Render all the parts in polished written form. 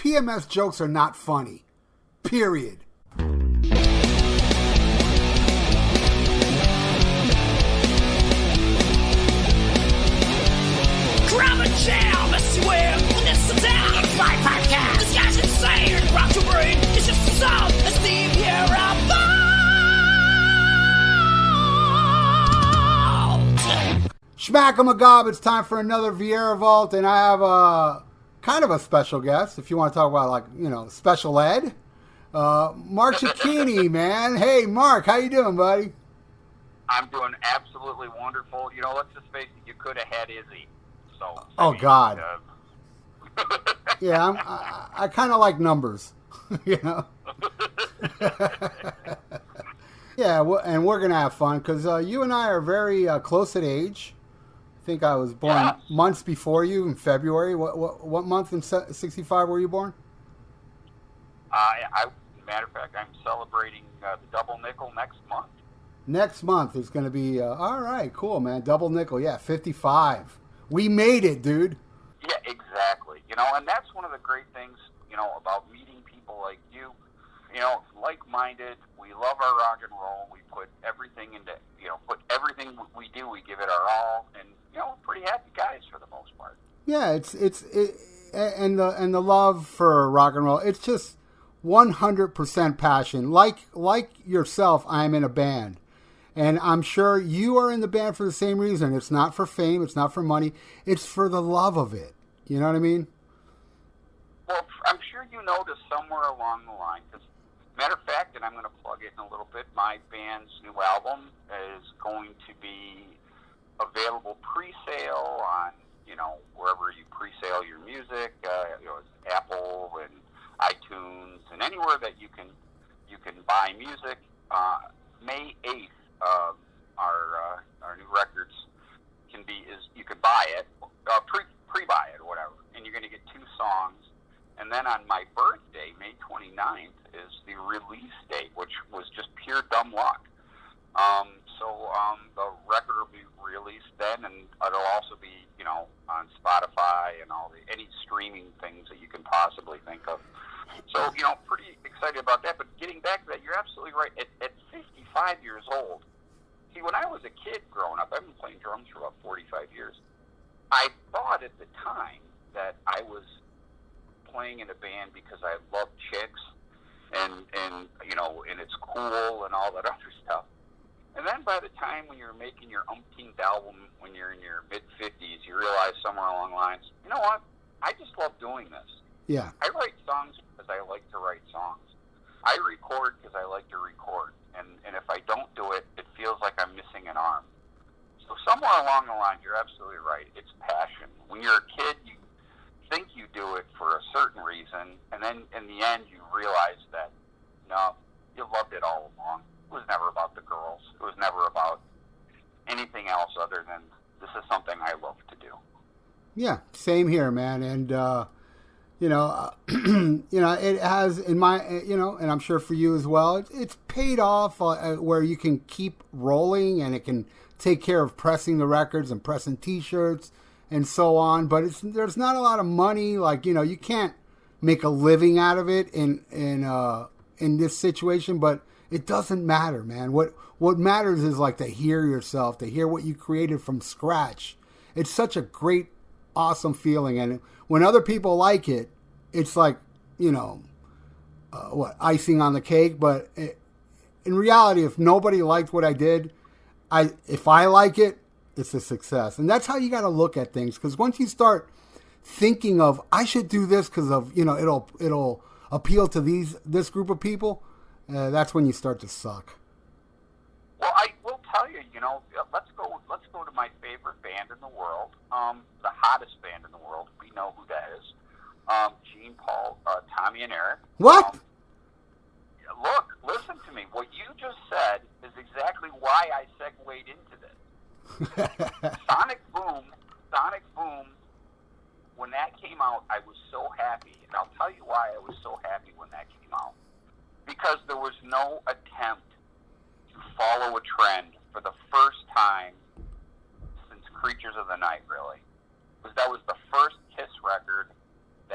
PMS jokes are not funny. Period. Grab a chair, mess you with, and it's the down. It's my podcast. This guy's insane. Rock your brain. It's just the sound. It's the Viera Vault. Schmack 'em a gob. It's time for another Viera Vault, and I have a kind of a special guest. If you want to talk about, like, you know, special ed, Mark Cicchini, man. Hey, Mark, how you doing, buddy? I'm doing absolutely wonderful. You know, let's just face it, you could have had Izzy. So, God. Yeah, I kind of like numbers, you know. Yeah, and we're gonna have fun because you and I are very close at age. I think I was born months before you in February. What month in '65 were you born? Matter of fact, I'm celebrating the double nickel next month. Next month is going to be all right. Cool, man. Double nickel. Yeah, 55. We made it, dude. Yeah, exactly. You know, and that's one of the great things, you know, about meeting people like you. You know, like-minded. We love our rock and roll. We put everything into, you know, everything we do. We give it our all, and you know, we're pretty happy guys for the most part. Yeah, and the love for rock and roll. It's just 100% passion. Like yourself, I'm in a band. And I'm sure you are in the band for the same reason. It's not for fame. It's not for money. It's for the love of it. You know what I mean? Well, I'm sure you noticed somewhere along the line, because matter of fact, and I'm going to plug it in a little bit, my band's new album is going to be available pre-sale on, you know, wherever you pre-sale your music, you know, Apple and iTunes and anywhere that you can buy music. May 8th. Our new records you can buy it, pre-buy it or whatever, and you're going to get 2 songs. And then on my birthday, May 29th, is the release date, which was just pure dumb luck. So the record will be released then, and it'll also be, you know, on Spotify and any streaming things that you can possibly think of. So, you know, pretty excited about that. But getting back to that, you're absolutely right. At 55 years old, see, when I was a kid growing up, I've been playing drums for about 45 years. I thought at the time that I was playing in a band because I loved chicks and you know, and it's cool and all that other stuff. And then by the time when you're making your umpteenth album, when you're in your mid-50s, you realize somewhere along the lines, you know what? I just love doing this. Yeah. I write songs because I like to write songs. I record because I like to record. And if I don't do it, it feels like I'm missing an arm. So somewhere along the line, you're absolutely right. It's passion. When you're a kid, you think you do it for a certain reason, and then in the end, you realize that, no, you loved it all along. It was never about the girls. It was never about anything else other than this is something I love to do. Yeah, same here, man. And you know, it has in my, you know, and I'm sure for you as well. It's paid off where you can keep rolling, and it can take care of pressing the records and pressing T-shirts and so on. But there's not a lot of money. Like, you know, you can't make a living out of it in this situation. But it doesn't matter, man. What matters is like to hear yourself, to hear what you created from scratch. It's such a great, awesome feeling, and when other people like it, it's like, you know, icing on the cake. But in reality, if nobody liked what I did, if I like it, it's a success. And that's how you got to look at things. Because once you start thinking of, I should do this because of, you know, it'll appeal to this group of people, that's when you start to suck. Well, I will tell you, you know, let's go to my favorite band in the world, the hottest band in the world. We know who that is. Gene, Paul, Tommy, and Eric. What? Look, listen to me. What you just said is exactly why I segued into this. Sonic Boom, when that came out, I was so happy. And I'll tell you why I was so happy when that came out. Because there was no attempt to follow a trend for the first time since Creatures of the Night, really. Because that was the first Kiss record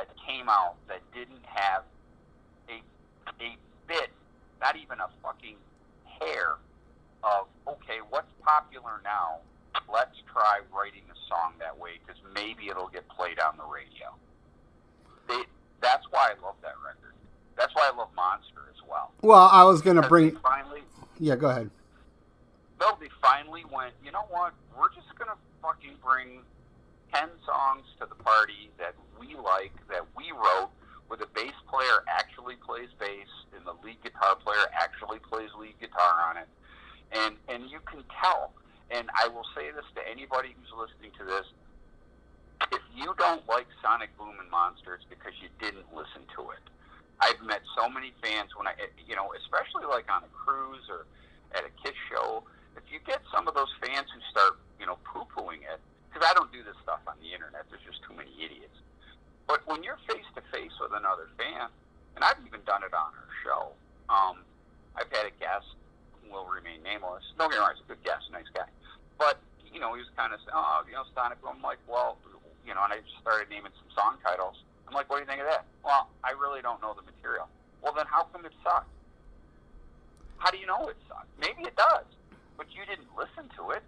that came out that didn't have a bit, not even a fucking hair of, okay, what's popular now? Let's try writing a song that way because maybe it'll get played on the radio. That's why I love that record. That's why I love Monster as well. Well, I was going to bring... Finally, yeah, go ahead. No, they finally went, you know what? We're just going to fucking bring 10 songs to the party that we like, that we wrote, where the bass player actually plays bass and the lead guitar player actually plays lead guitar on it. And you can tell. And I will say this to anybody who's listening to this. If you don't like Sonic Boom and Monster, it's because you didn't listen to it. I've met so many fans when especially like on a cruise or at a Kiss show, if you get some of those fans who start, poo-pooing it, because I don't do this stuff on the internet, there's just too many idiots. But when you're face-to-face with another fan, and I've even done it on our show, I've had a guest who will remain nameless. Don't get me wrong, he's a good guest, nice guy. But, he was kind of saying, Sonic Boom. I'm like, well, and I just started naming some song titles. I'm like, what do you think of that? Well, I really don't know the material. Well, then how come it sucked? How do you know it sucked? Maybe it does, but you didn't listen to it.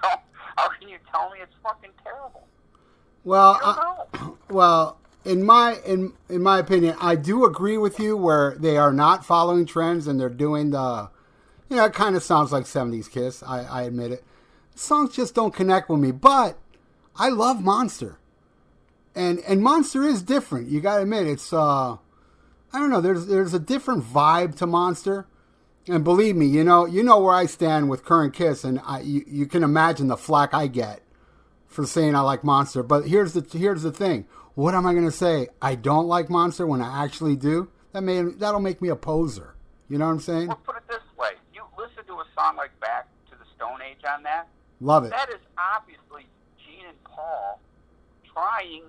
So how can you tell me it's fucking terrible? Well, in my opinion, I do agree with you where they are not following trends and they're doing the, it kind of sounds like 70s Kiss. I admit it. Songs just don't connect with me, but I love Monster. And Monster is different. You got to admit, it's, I don't know, there's a different vibe to Monster. And believe me, you know where I stand with current Kiss, and you can imagine the flack I get for saying I like Monster. But here's the thing. What am I going to say? I don't like Monster when I actually do? That'll make me a poser. You know what I'm saying? Well, put it this way. You listen to a song like Back to the Stone Age on that. Love it. That is obviously Gene and Paul trying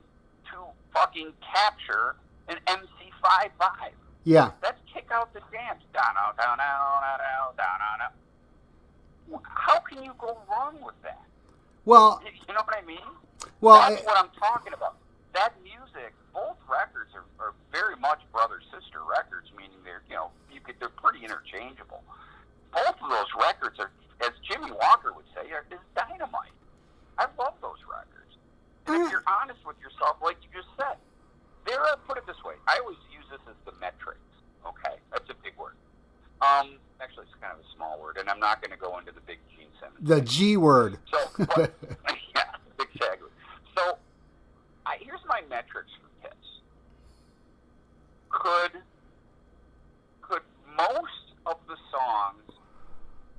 to fucking capture an MC5 vibe. Yeah. Let's kick out the jams. Down, down, down, down, down, down. How can you go wrong with that? Well, you know what I mean? Well, that's what I'm talking about. That music, both records are very much brother-sister records, meaning they're pretty interchangeable. Both of those records are, as Jimmy Walker would say, is dynamite. I love those records. And if you're honest with yourself, like you just said, put it this way, I always use this as the metrics. Okay, that's a big word. Actually, it's kind of a small word, and I'm not going to go into the big Gene Simmons. The G word. So, yeah, exactly. So, here's my metrics for Kiss. Could most of the songs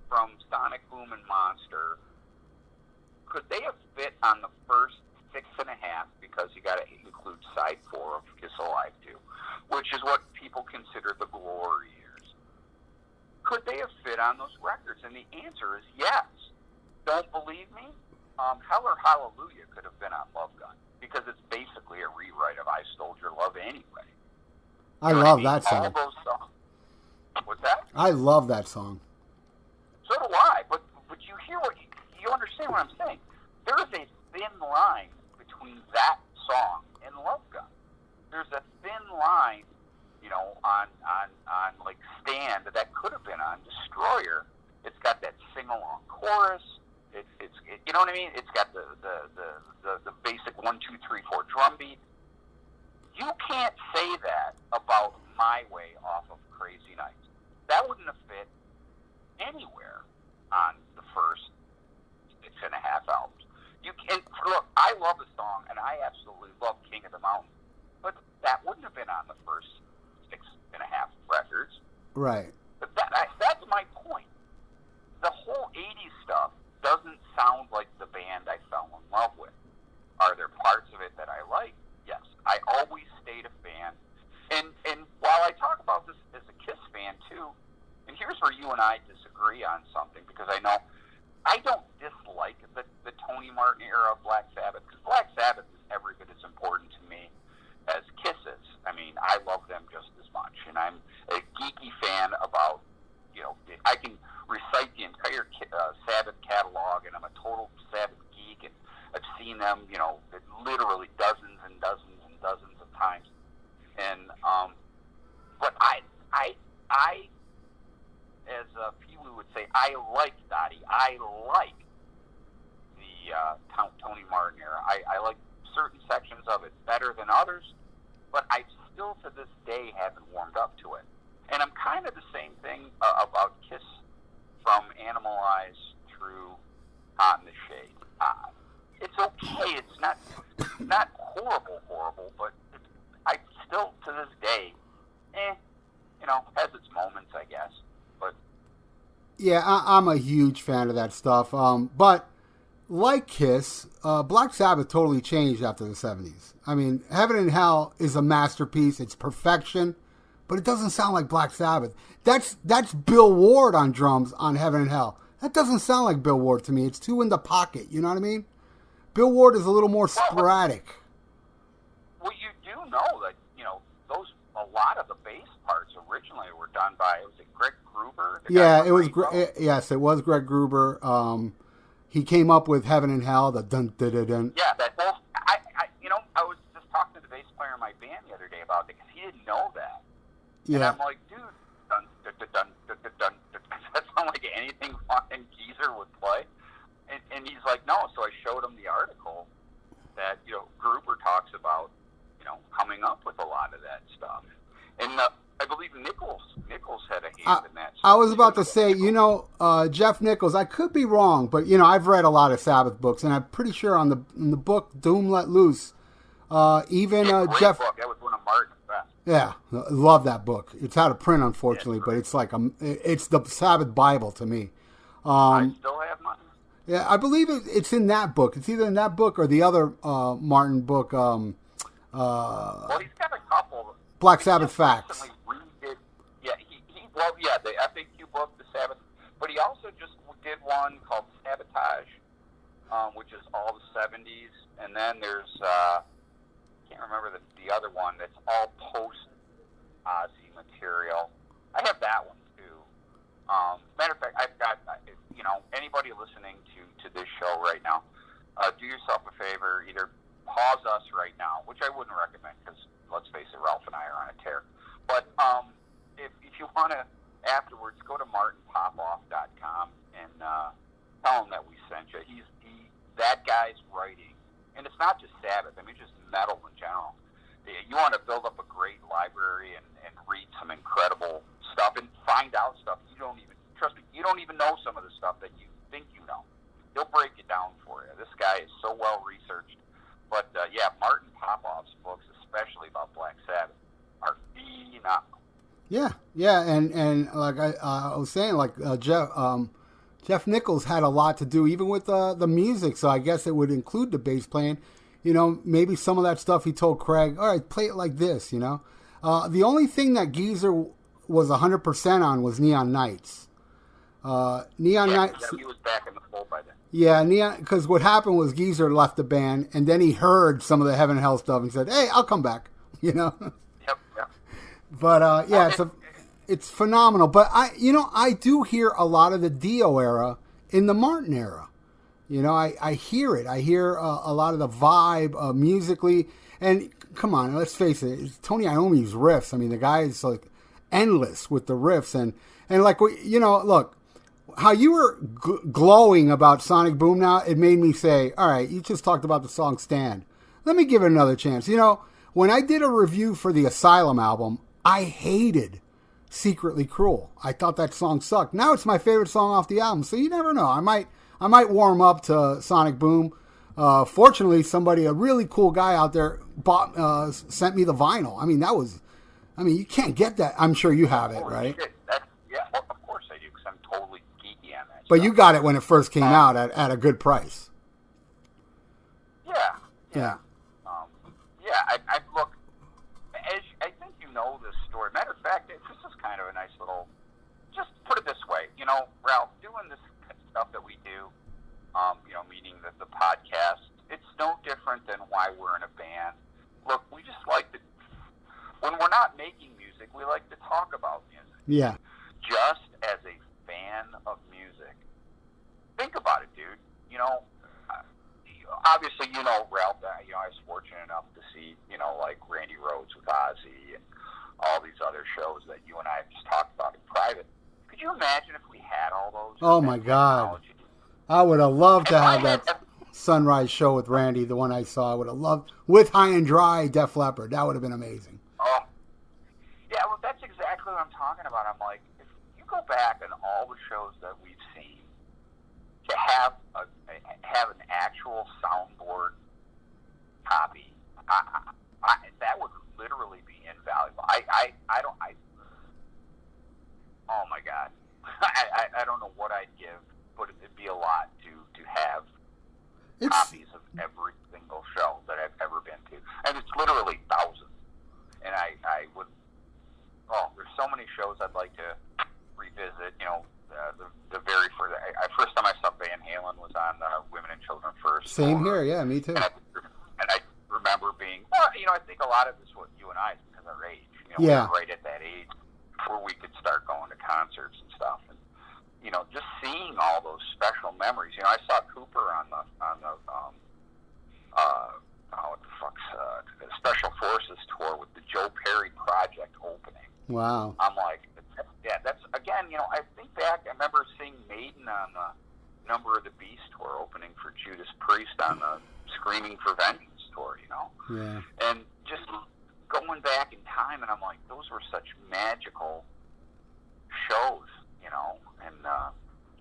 from Sonic Boom and Monster, could they have fit on the first 6.5, because you got to include side 4 of Kiss Alive 2, which is what people consider the glory years. Could they have fit on those records? And the answer is yes. Don't believe me? Hell or Hallelujah could have been on Love Gun, because it's basically a rewrite of I Stole Your Love anyway. I love that song. All those songs. What's that? I love that song. So do I, but you hear you understand what I'm saying. There is a thin line between that song and Love Gun. There's a thin line, on like Stand that could have been on Destroyer. It's got that sing-along chorus. It's you know what I mean? It's got the basic 1, 2, 3, 4 drum beat. You can't say that about My Way off of Crazy Nights. That wouldn't have fit anywhere on the first 6.5 albums. Look, I love the song, and I absolutely love King of the Mountain, but that wouldn't have been on the first 6.5 records. Right. But that's my point. The whole 80s stuff doesn't sound like the band I fell in love with. Are there parts of it that I like? Yes. I always stayed a fan. And while I talk about this as a Kiss fan, too, and here's where you and I disagree on something, because I know I don't dislike the Tony Martin era of Black Sabbath, because Black Sabbath is every bit as important to me as Kiss is. I mean, I love them just as much, and I'm a geeky fan about, I can recite the entire Sabbath catalog, and I'm a total Sabbath geek, and I've seen them, literally dozens and dozens and dozens But I, as Pee Wee would say, I like Dottie. I like the Tony Martin era. I like certain sections of it better than others, but I still to this day haven't warmed up to it. And I'm kind of the same thing about Kiss from Animalize through On the Shade. It's okay. It's not horrible, but I still to this day, has its moments, I guess. But yeah, I'm a huge fan of that stuff. But like Kiss, Black Sabbath totally changed after the 70s. I mean, Heaven and Hell is a masterpiece. It's perfection, but it doesn't sound like Black Sabbath. That's Bill Ward on drums on Heaven and Hell. That doesn't sound like Bill Ward to me. It's too in the pocket. You know what I mean? Bill Ward is a little more sporadic. Well, you do know that, a lot of the bass parts originally were done by, was it Greg Gruber? Yeah, it was. Yes, it was Greg Gruber. He came up with Heaven and Hell, the dun dun dun dun. Yeah, I was just talking to the bass player in my band the other day about it because he didn't know that. Yeah. And I'm like, dude, dun dun dun dun dun dun dun. Does that sound like anything fucking Geezer would play? And he's like, no. So I showed him the article that Gruber talks about, coming up with a lot of that stuff. And I believe Nichols had a hand in that. I was about to say, Jeff Nichols, I could be wrong, but, I've read a lot of Sabbath books, and I'm pretty sure in the book Doom Let Loose, even Jeff... Book. That was one of Martin's best. Yeah, love that book. It's out of print, unfortunately, but it's like it's the Sabbath Bible to me. I still have mine. Yeah, I believe it's in that book. It's either in that book or the other Martin book. Well, he's got a couple. Black Sabbath Facts. The FAQ book, the Sabbath, but he also just did one called Sabotage, which is all the 70s, and then there's can't remember the other one that's all post Ozzy material. I have that one too. Matter of fact, I've got anybody listening to this show right now, do yourself a favor, either pause us right now, which I wouldn't recommend because let's face it, Ralph and I are on a tear. But if you want to afterwards, go to martinpopoff.com and tell him that we sent you. That guy's writing, and it's not just Sabbath. I mean, just metal in general. You want to build up a great library and read some incredible stuff and find out stuff you don't even know some of the stuff that you think you know. He'll break it down for you. This guy is so well researched. But Martin Popoff's books, especially about Black Sabbath, are phenomenal. Yeah, and like I was saying, like Jeff Nichols had a lot to do, even with the music. So I guess it would include the bass playing. Maybe some of that stuff he told Craig, all right, play it like this. The only thing that Geezer was 100% on was Neon Nights. Nights. Yeah, he was back in the fold by then. Yeah, Neon. Because what happened was Geezer left the band, and then he heard some of the Heaven and Hell stuff and said, "Hey, I'll come back." Yep. But it's phenomenal. But I do hear a lot of the Dio era in the Martin era. I hear it. I hear a lot of the vibe musically. And come on, let's face it, it's Tony Iommi's riffs. I mean, the guy is like endless with the riffs and like look, how you were glowing about Sonic Boom. Now it made me say, all right, you just talked about the song Stand. Let me give it another chance. When I did a review for the Asylum album, I hated Secretly Cruel. I thought that song sucked. Now it's my favorite song off the album. So you never know. I might warm up to Sonic Boom. Fortunately, a really cool guy out there sent me the vinyl. I mean, you can't get that. I'm sure you have it, right? Well, of course I do, because I'm totally geeky on that. But you got it when it first came out at a good price. Yeah. I look, I think you know this story. Matter of fact, this is kind of a nice little, just put it this way, Ralph, doing this stuff that we do, meaning the podcast, it's no different than why we're in a band. Look, we just like to, when we're not making music, we like to talk about music. Yeah. Just as a fan of music. Think about it, dude. Obviously, Ralph, I was fortunate enough to see, like Randy Rhoads with Ozzy and other shows that you and I have just talked about in private. Could you imagine if we had all those? Oh my God. I would have loved to have that Sunrise show with Randy, the one I saw. I would have loved, with High and Dry, Def Leppard. That would have been amazing. Oh, yeah, well, that's exactly what I'm talking about. I'm like, if you go back on all the shows that we've seen, to have an actual soundboard copy, that would literally be invaluable. Oh my God, I don't know what I'd give, but it'd be a lot to have copies of every single show that I've ever been to, and it's literally thousands. And I would, there's so many shows I'd like to revisit. You know, the very first time I saw Van Halen was on Women and Children First. Same here, yeah, me too. And I remember being, I think a lot of this was you and I, because of our age. You know, yeah. We were right at that age where we could start going to concerts and stuff, and just seeing all those special memories. You know, I saw Cooper on the Special Forces tour with the Joe Perry Project opening. Wow. I'm like, yeah, that's again. I think back. I remember seeing Maiden on the Number of the Beast tour opening for Judas Priest on the Screaming for Vengeance tour. Yeah. And just going back in time, and I'm like, those were such magical shows, and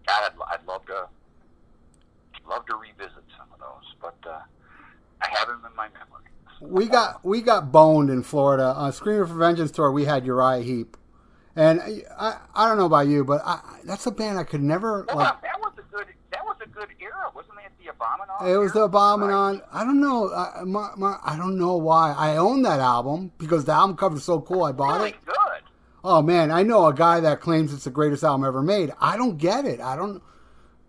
God, I'd love to revisit some of those, but I have them in my memory. We got boned in Florida on Screaming for Vengeance tour. We had Uriah Heep, and I don't know about you, but that's a band I could never like. That was a good era, wasn't it? The Abominon. It was era? the Abominon. Right. I don't know. I don't know why. I own that album because the album cover is so cool. I bought really it. Good. Oh man, I know a guy that claims it's the greatest album ever made. I don't get it. I don't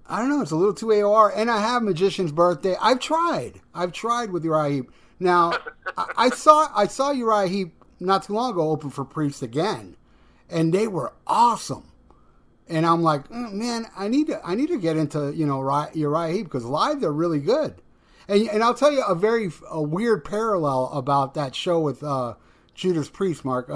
know. It's a little too AOR. And I have Magician's Birthday. I've tried with Uriah Heep. Now, I saw Uriah Heep not too long ago open for Priest again, and they were awesome. And I'm like, man, I need to get into Uriah Heep because live they're really good. And I'll tell you a weird parallel about that show with Judas Priest, Mark.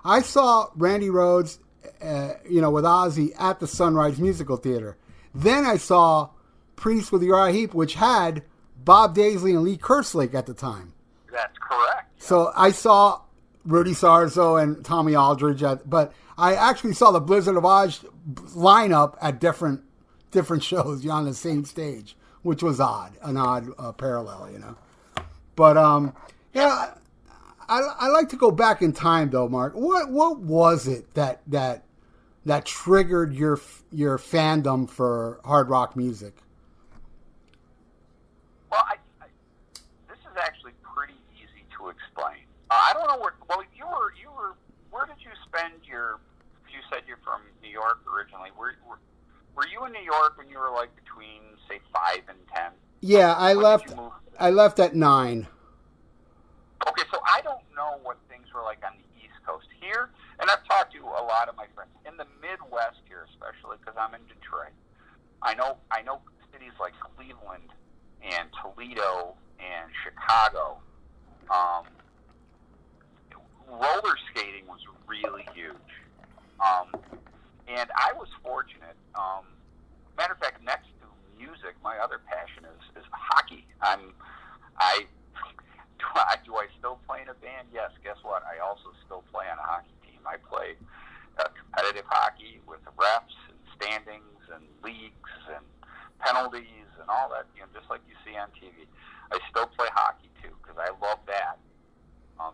I saw Randy Rhoads, with Ozzy at the Sunrise Musical Theater. Then I saw Priest with Uriah Heep, which had Bob Daisley and Lee Kerslake at the time. That's correct. So I saw Rudy Sarzo and Tommy Aldridge, but I actually saw the Blizzard of Oz lineup at different shows on the same stage, which was an odd parallel, But yeah. I like to go back in time though, Mark. What was it that triggered your fandom for hard rock music? Well, this is actually pretty easy to explain. I don't know where. Well, you were. Where did you spend your? You said you're from New York originally. Were you in New York when you were like between say 5 and 10? Yeah, I left at 9. Okay, so I don't know what things were like on the East Coast here, and I've talked to a lot of my friends in the Midwest here, especially because I'm in Detroit. I know cities like Cleveland and Toledo and Chicago. Roller skating was really huge, and I was fortunate. Matter of fact, next to music, my other passion is hockey. Do I still play in a band? Yes. Guess what? I also still play on a hockey team. I play competitive hockey with refs and standings and leagues and penalties and all that, just like you see on TV. I still play hockey too because I love that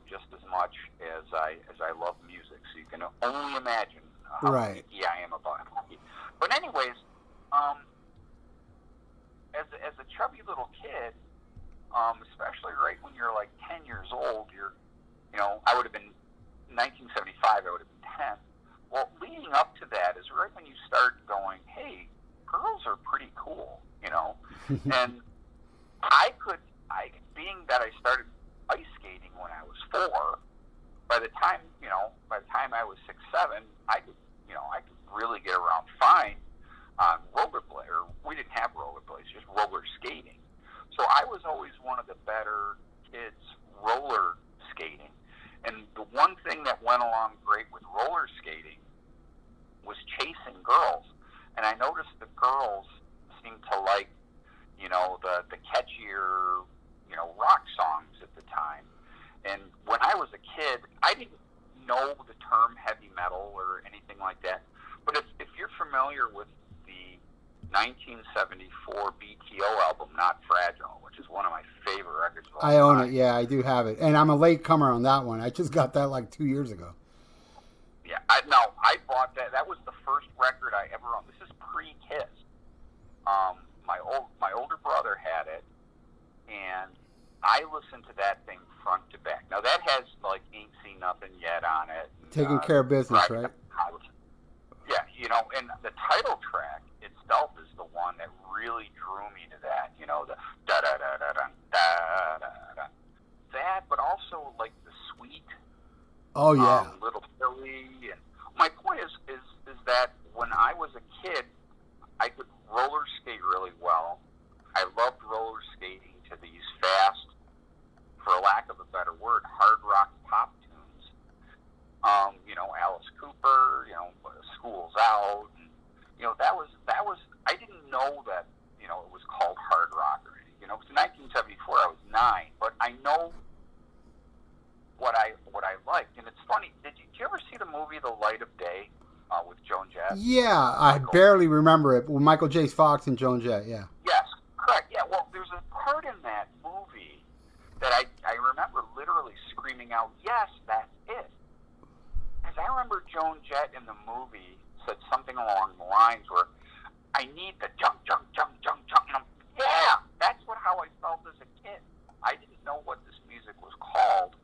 just as much as I love music. So you can only imagine how geeky I am about hockey. But anyways, as a chubby little kid, especially right when you're like 10 years old, I would have been 1975. I would have been 10. Well, leading up to that is right when you start going, hey, girls are pretty cool, and being that I started ice skating when I was 4, by the time I was 6, 7, I could really get around fine on rollerblade, or we didn't have rollerblades, just roller skating. So I was always one of the better kids roller skating. And the one thing that went along great with roller skating was chasing girls. And I noticed the girls seemed to like, the catchier, rock songs at the time. And when I was a kid, I didn't know the term heavy metal or anything like that. But if you're familiar with the 1974 BTO album, Not Fragile, which is one of my favorite records of all time. I own it, yeah, I do have it. And I'm a late comer on that one. I just got that like 2 years ago. Yeah, I bought that. That was the first record I ever owned. This is pre-Kiss. My older brother had it, and I listened to that thing front to back. Now that has like Ain't Seen Nothing Yet on it. Taking Care of Business, right? Yeah, and the title track itself is the one that really drew me to that. The da da da da da da da da. That, but also like the sweet. Oh yeah. Little Philly. And my point is that when I was a kid, I could roller skate really well. I loved roller skating to these fast, for lack of a better word, hard rock pop tunes. Alice Cooper, School's Out. And, that was, I didn't know that, it was called hard rock or anything. Because in 1974 I was 9, but I know what I liked. And it's funny, did you ever see the movie The Light of Day with Joan Jett? Yeah, I barely remember it. With Michael J. Fox and Joan Jett, yeah. Yes, correct. Yeah, well, there's a part in that movie that I remember literally screaming out, yes, that's it. Because I remember Joan Jett in the movie said something along the lines where, I need the jump, jump, jump, jump, jump. And that's how I felt as a kid. I didn't know what this music was called,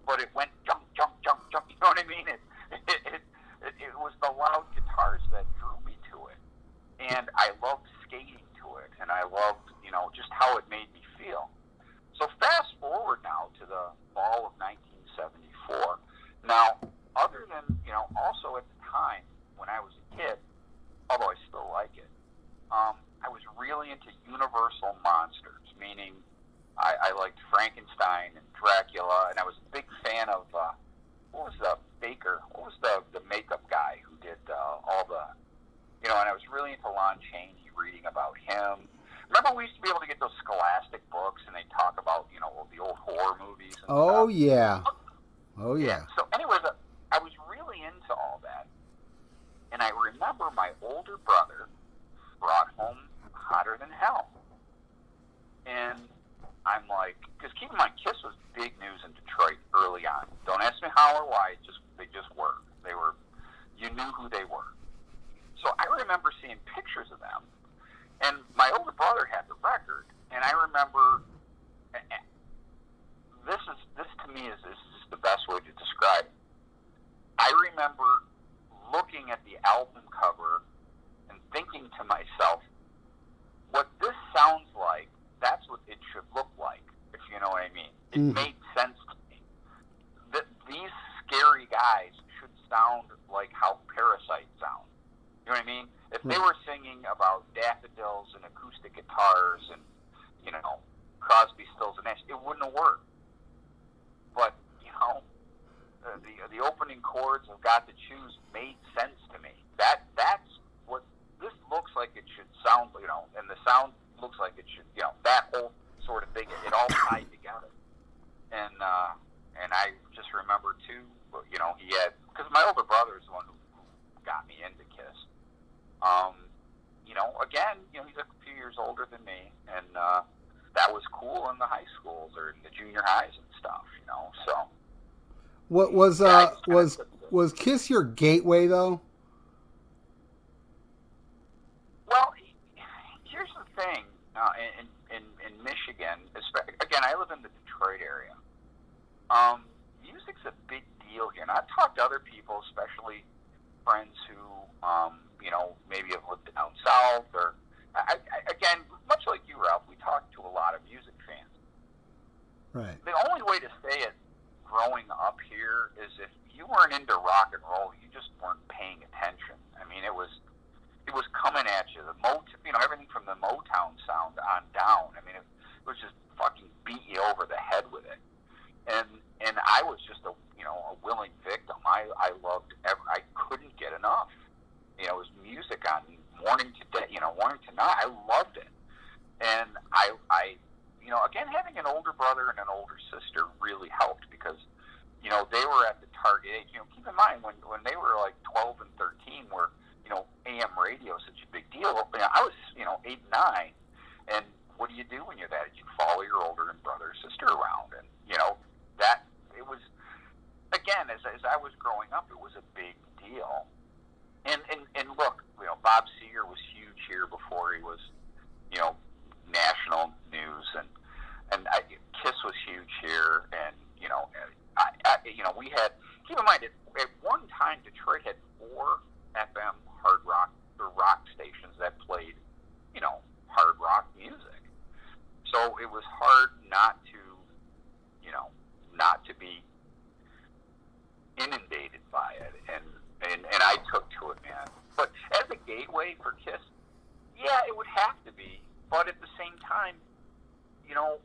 but it went jump, jump, jump, jump. You know what I mean? It was the loud guitars that drew me to it. And I loved skating to it, and I loved, just how it made me feel. So fast forward now to the fall of 1974. Now, other than, also at the time when I was a kid, although I still like it, I was really into Universal monsters, meaning I liked Frankenstein and Dracula, and I was a big fan of, what was the makeup guy who did all the, and I was really into Lon Chaney, reading about him. Remember we used to be able to get those Scholastic books, and they talk about, the old horror movies and Oh, stuff. yeah. Oh, yeah. So anyways, I was really into all that. And I remember my older brother brought home Hotter Than Hell. And I'm like, because keep in mind, Kiss was big news in Detroit early on. Don't ask me how or why, they just were. You knew who they were. So I remember seeing pictures of them. And my older brother had the record. And I remember, this to me is just the best way to describe it. I remember looking at the album cover and thinking to myself, what this sounds like, that's what it should look like, if you know what I mean. It made sense to me. That these scary guys should sound like how Parasite sound. You know what I mean? If they were singing about daffodils and acoustic guitars and, Crosby, Stills, and Nash, it wouldn't have worked. But, the opening chords of Got to Choose made sense to me. That's what this looks like it should sound, and the sound looks like it should, that whole sort of thing, it all tied together. And I just remember too, he had, because my older brother is the one who got me into Kiss. Again, he's a few years older than me, and that was cool in the high schools or in the junior highs and stuff, so. What was Kiss your gateway though? Well, here's the thing. In Michigan, again, I live in the Detroit area. Music's a big deal here, and I've talked to other people, especially friends who, maybe have lived down south, or again, much like you, Ralph, we talk to a lot of music fans. Right. The only way to say it growing up here is if you weren't into rock and roll, you just weren't paying attention. I mean, it was coming at you. Everything from the Motown sound on down. I mean, it was just fucking beat you over the head with it. And I was just a willing victim. I I loved it. And I, you know, again, having an older brother and an older sister really helped because, you know, they were at the target age. You know, keep in mind when they were like 12 and 13, where, you know, AM radio is such a big deal. You know, I was, you know, 8 and 9, and what do you do when you're that age? You follow your older brother or sister around, and, you know, that, it was, again, as I was growing up, it was a big deal. And look, you know, Bob Seger was huge here before he was, you know, national news, and Kiss was huge here, and, you know, you know, we had, keep in mind, at one time, Detroit had 4 FM hard rock or rock stations that played, you know, hard rock music. So it was hard not to, you know, not to be inundated by it, and I took to it, man. But as a gateway for Kiss, yeah, it would have to be. But at the same time, you know,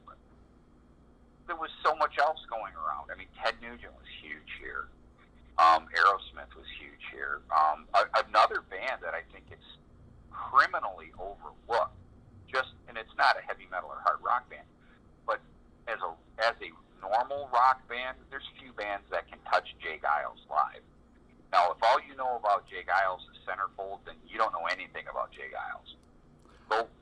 there was so much else going around. I mean, Ted Nugent was huge here. Aerosmith was huge here. Another band that I think is criminally overlooked, and it's not a heavy metal or hard rock band, but as a normal rock band, there's few bands that can touch Jay Giles live. Now, if all you know about Jay Giles is Centerfold, then you don't know anything about Jay Giles.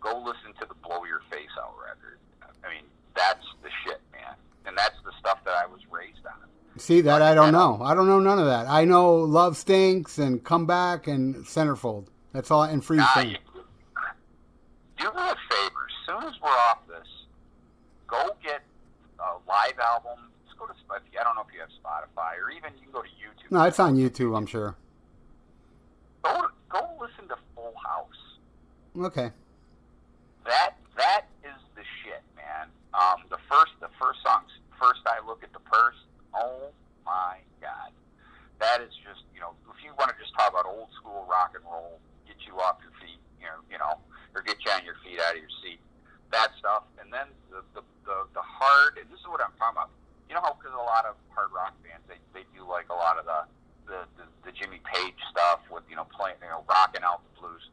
Go listen to the Blow Your Face Out record. I mean, that's the shit, man. And that's the stuff that I was raised on. See, that I don't know. I don't know none of that. I know Love Stinks and Come Back and Centerfold. That's all, and Free Thing. Do me a favor. As soon as we're off this, go get a live album. Just go to Spotify. I don't know if you have Spotify, or even you can go to YouTube. No, it's on YouTube, I'm sure. Go listen to Full House. Okay. That is the shit, man. The first songs, First I Look at the Purse. Oh my God, that is just, you know, if you want to just talk about old school rock and roll, get you off your feet, you know, or get you on your feet out of your seat, that stuff, and then the hard, and this is what I'm talking about. You know how, because a lot of hard rock bands, they do like a lot of the Jimmy Page stuff with, you know, playing, you know, rocking out the blues.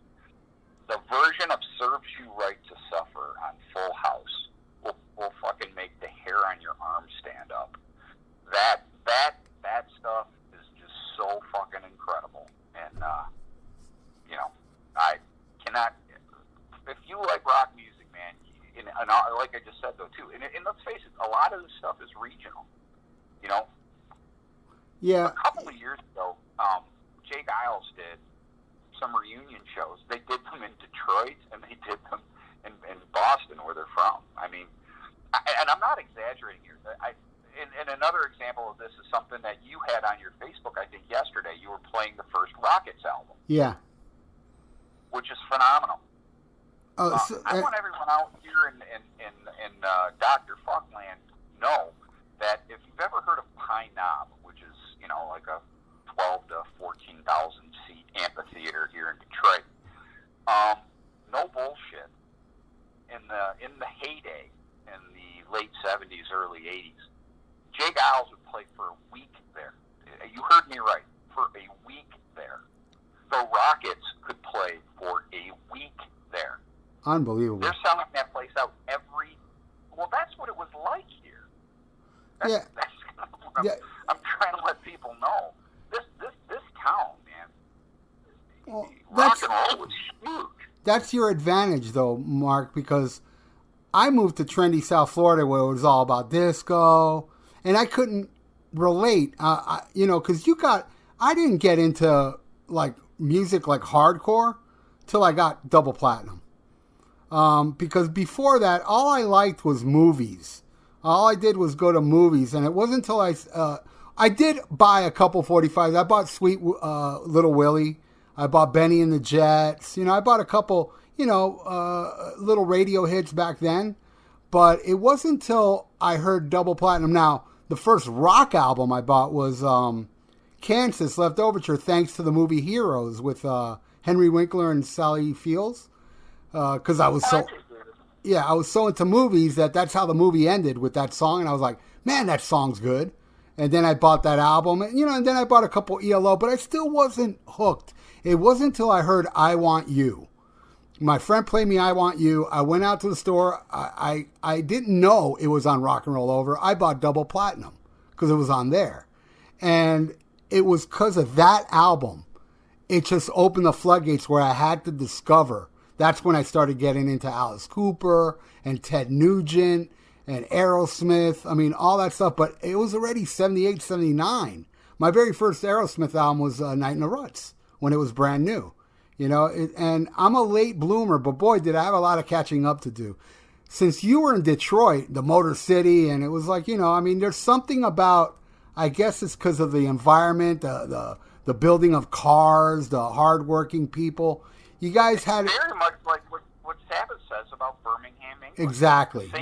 The version of Serves You Right to Suffer on Full House will fucking make the hair on your arm stand up. That stuff is just so fucking incredible. And, you know, I cannot, if you like rock music, man, and like I just said, though, too, and let's face it, a lot of this stuff is regional, you know? Yeah. A couple of years ago, Jay Giles did some reunion shows. They did them in Detroit, and they did them in Boston, where they're from. I mean, and I'm not exaggerating here. And another example of this is something that you had on your Facebook, I think, yesterday. You were playing the first Rockets album. Yeah. Which is phenomenal. Oh, I want everyone out here in Dr. Fuckland know that if you've ever heard of Pine Knob, which is, you know, like a 12 to 14,000 seat amphitheater here in Detroit, no bullshit. In the heyday, in the late 70s, early 80s, Jay Giles would play for a week there. You heard me right, for a week there. The Rockets could play for a week there. Unbelievable. They're selling that place out that's what it was like here. That's kind of what I'm trying to let people know. This town, man, well, rock and roll was huge. That's your advantage, though, Mark, because I moved to trendy South Florida where it was all about disco, and I couldn't relate, you know, because I didn't get into, like, music like hardcore till I got double platinum. Because before that, all I liked was movies. All I did was go to movies, and it wasn't until I did buy a couple 45s. I bought Sweet Little Willie. I bought Benny and the Jets. You know, I bought a couple, you know, little radio hits back then. But it wasn't until I heard double platinum. Now, the first rock album I bought was Kansas Left Overture, thanks to the movie Heroes with Henry Winkler and Sally Fields. Because I was I was so into movies that's how the movie ended, with that song. And I was like, man, that song's good. And then I bought that album, and, you know, and then I bought a couple ELO, but I still wasn't hooked. It wasn't until I heard I Want You. My friend played me I Want You. I went out to the store. I didn't know it was on Rock and Roll Over. I bought double platinum because it was on there. And it was because of that album. It just opened the floodgates where I had to discover. That's when I started getting into Alice Cooper and Ted Nugent and Aerosmith. I mean, all that stuff. But it was already 78, 79. My very first Aerosmith album was Night in the Ruts when it was brand new. You know, and I'm a late bloomer, but boy, did I have a lot of catching up to do. Since you were in Detroit, the Motor City, and it was like, you know, I mean, there's something about, I guess it's because of the environment, the building of cars, the hardworking people. You guys had it's very much like what Sabbath says about Birmingham, England. Exactly.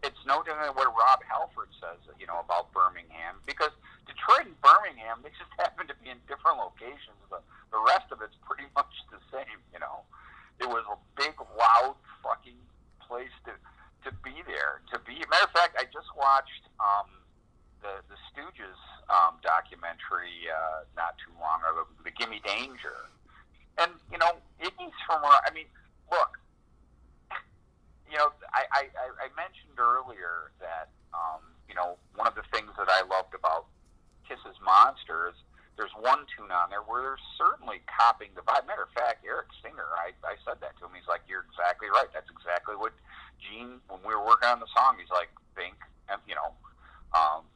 It's no different than what Rob Halford says, you know, about Birmingham, because Detroit and Birmingham, they just happen to be in different locations. The rest of it's pretty much the same, you know. It was a big, loud, fucking place to be there. Matter of fact, I just watched the Stooges documentary not too long ago, the Gimme Danger. And, you know, Iggy's from where, I mean, look, you know, I mentioned earlier that, you know, one of the things that I loved about Kiss's Monster is there's one tune on there where they're certainly copying the vibe. Matter of fact, Eric Singer, I said that to him. He's like, you're exactly right. That's exactly what Gene, when we were working on the song, he's like, think, you know,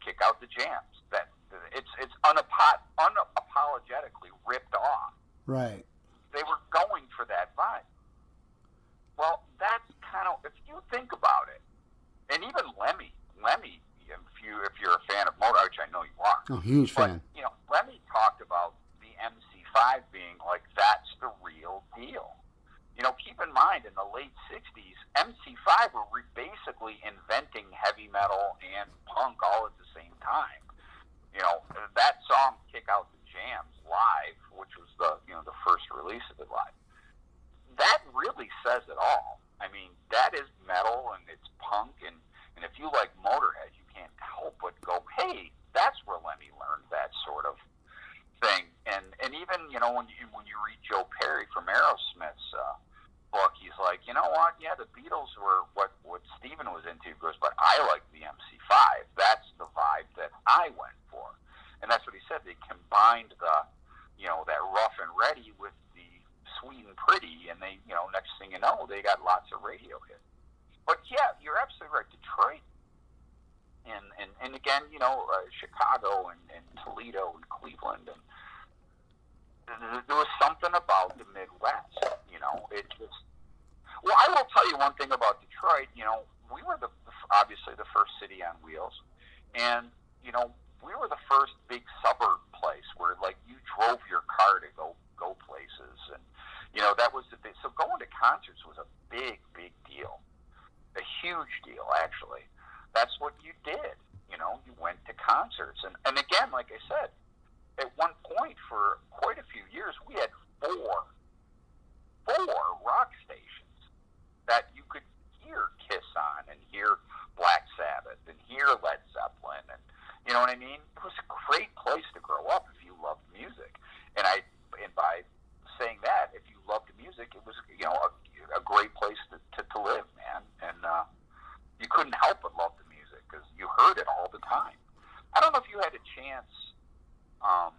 kick out the jams. That it's unapologetically ripped off. Right. They were going for that vibe. Well, that's kind of, if you think about it, and even Lemmy, if you're a fan of Motorhead, which I know you are. Oh, huge fan. You know, Lemmy talked about the MC5 being like, that's the real deal. You know, keep in mind, in the late 60s, MC5 were basically inventing heavy metal and punk all at the same time. You know, that song, Kick Out the Jams, live, which was the first release of it live, that really says it all. I mean, that is metal and it's punk, and if you like Motorhead, you can't help but go, hey, that's where Lemmy learned that sort of thing. And even, you know, when you read Joe Perry from Aerosmith's book, he's like, you know what? Yeah, the Beatles were what Steven was into. He goes, but I like the MC5. That's the vibe that I went for. And that's what he said. They combined the, you know, that rough and ready with the sweet and pretty, and they, you know, next thing you know, they got lots of radio hits. But yeah, you're absolutely right. Detroit, and again, you know, Chicago and Toledo and Cleveland, and there was something about the Midwest. You know, it just. Well, I will tell you one thing about Detroit. You know, we were obviously the first city on wheels, and you know, we were the first big suburb place where like you drove your car to go places, and you know that was the big. So going to concerts was a big deal. A huge deal, actually. That's what you did. You know, you went to concerts. And again, like I said, at one point for quite a few years, we had four rock stations that you could hear Kiss on and hear Black Sabbath and hear Led Zeppelin. And you know what I mean? It was a great place to grow up if you loved music. And by saying that, if you loved music, it was, you know, a great place to live, man. And you couldn't help but love the music because you heard it all the time. I don't know if you had a chance on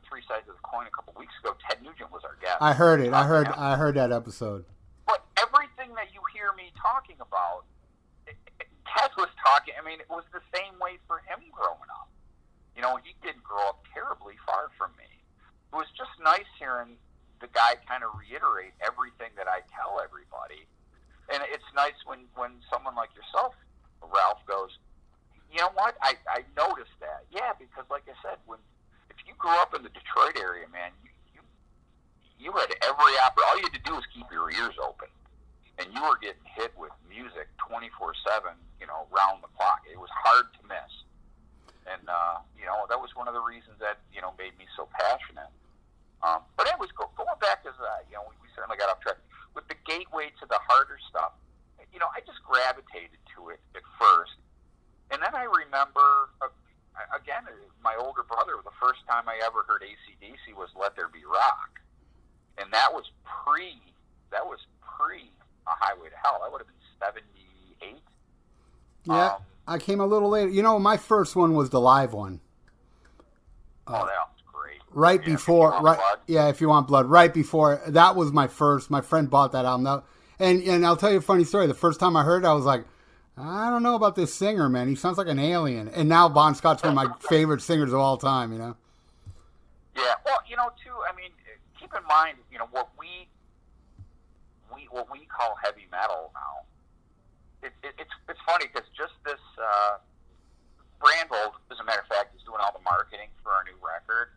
Three Sides of the Coin a couple weeks ago. Ted Nugent was our guest. I heard it. I heard that episode. But everything that you hear me talking about, Ted was talking. I mean, it was the same way for him growing up. You know, he didn't grow up terribly far from me. It was just nice hearing the guy kind of reiterate everything that I tell everybody. And it's nice when someone like yourself, Ralph, goes, you know what, I noticed that. Yeah, because like I said, if you grew up in the Detroit area, man, you had every all you had to do was keep your ears open. And you were getting hit with music 24/7, you know, round the clock. It was hard to miss. And, you know, that was one of the reasons that, you know, made me so passionate. But anyways, going back, as you know, we certainly got off track. With the gateway to the harder stuff, you know, I just gravitated to it at first. And then I remember, again, my older brother, the first time I ever heard AC/DC was Let There Be Rock. and that was pre A Highway to Hell. That would have been 78. Yeah, I came a little later. You know, my first one was the live one. Oh, that was great. Right before, right? Blood. Yeah, If You Want Blood. Right before that was my first. My friend bought that album. Now, and I'll tell you a funny story. The first time I heard it, I was like, I don't know about this singer, man. He sounds like an alien. And now Bon Scott's one of my favorite singers of all time. You know. Yeah. Well, you know, too. I mean, keep in mind, you know, what we call heavy metal now. It's funny because just this Brandvold, as a matter of fact, is doing all the marketing for our new record.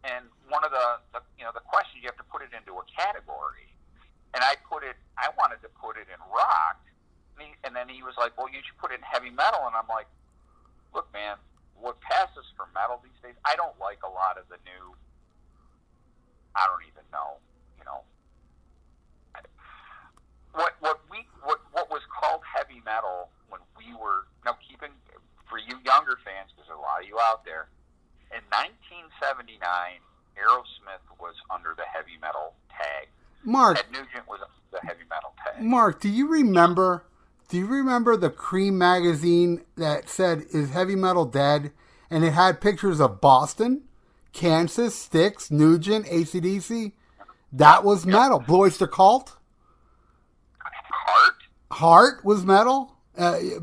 And one of the questions, you have to put it into a category. And I wanted to put it in rock. And then he was like, well, you should put it in heavy metal. And I'm like, look, man, what passes for metal these days, I don't like a lot of the new, I don't even know, you know. What was called heavy metal when we were, now keeping, for you younger fans, because there's a lot of you out there, in 1979, Aerosmith was under the heavy metal tag. Mark. Ed Nugent was under the heavy metal tag. Mark, do you remember the Cream magazine that said, "Is heavy metal dead?" And it had pictures of Boston, Kansas, Styx, Nugent, AC/DC. That was metal. Blue Oyster Cult. Heart was metal.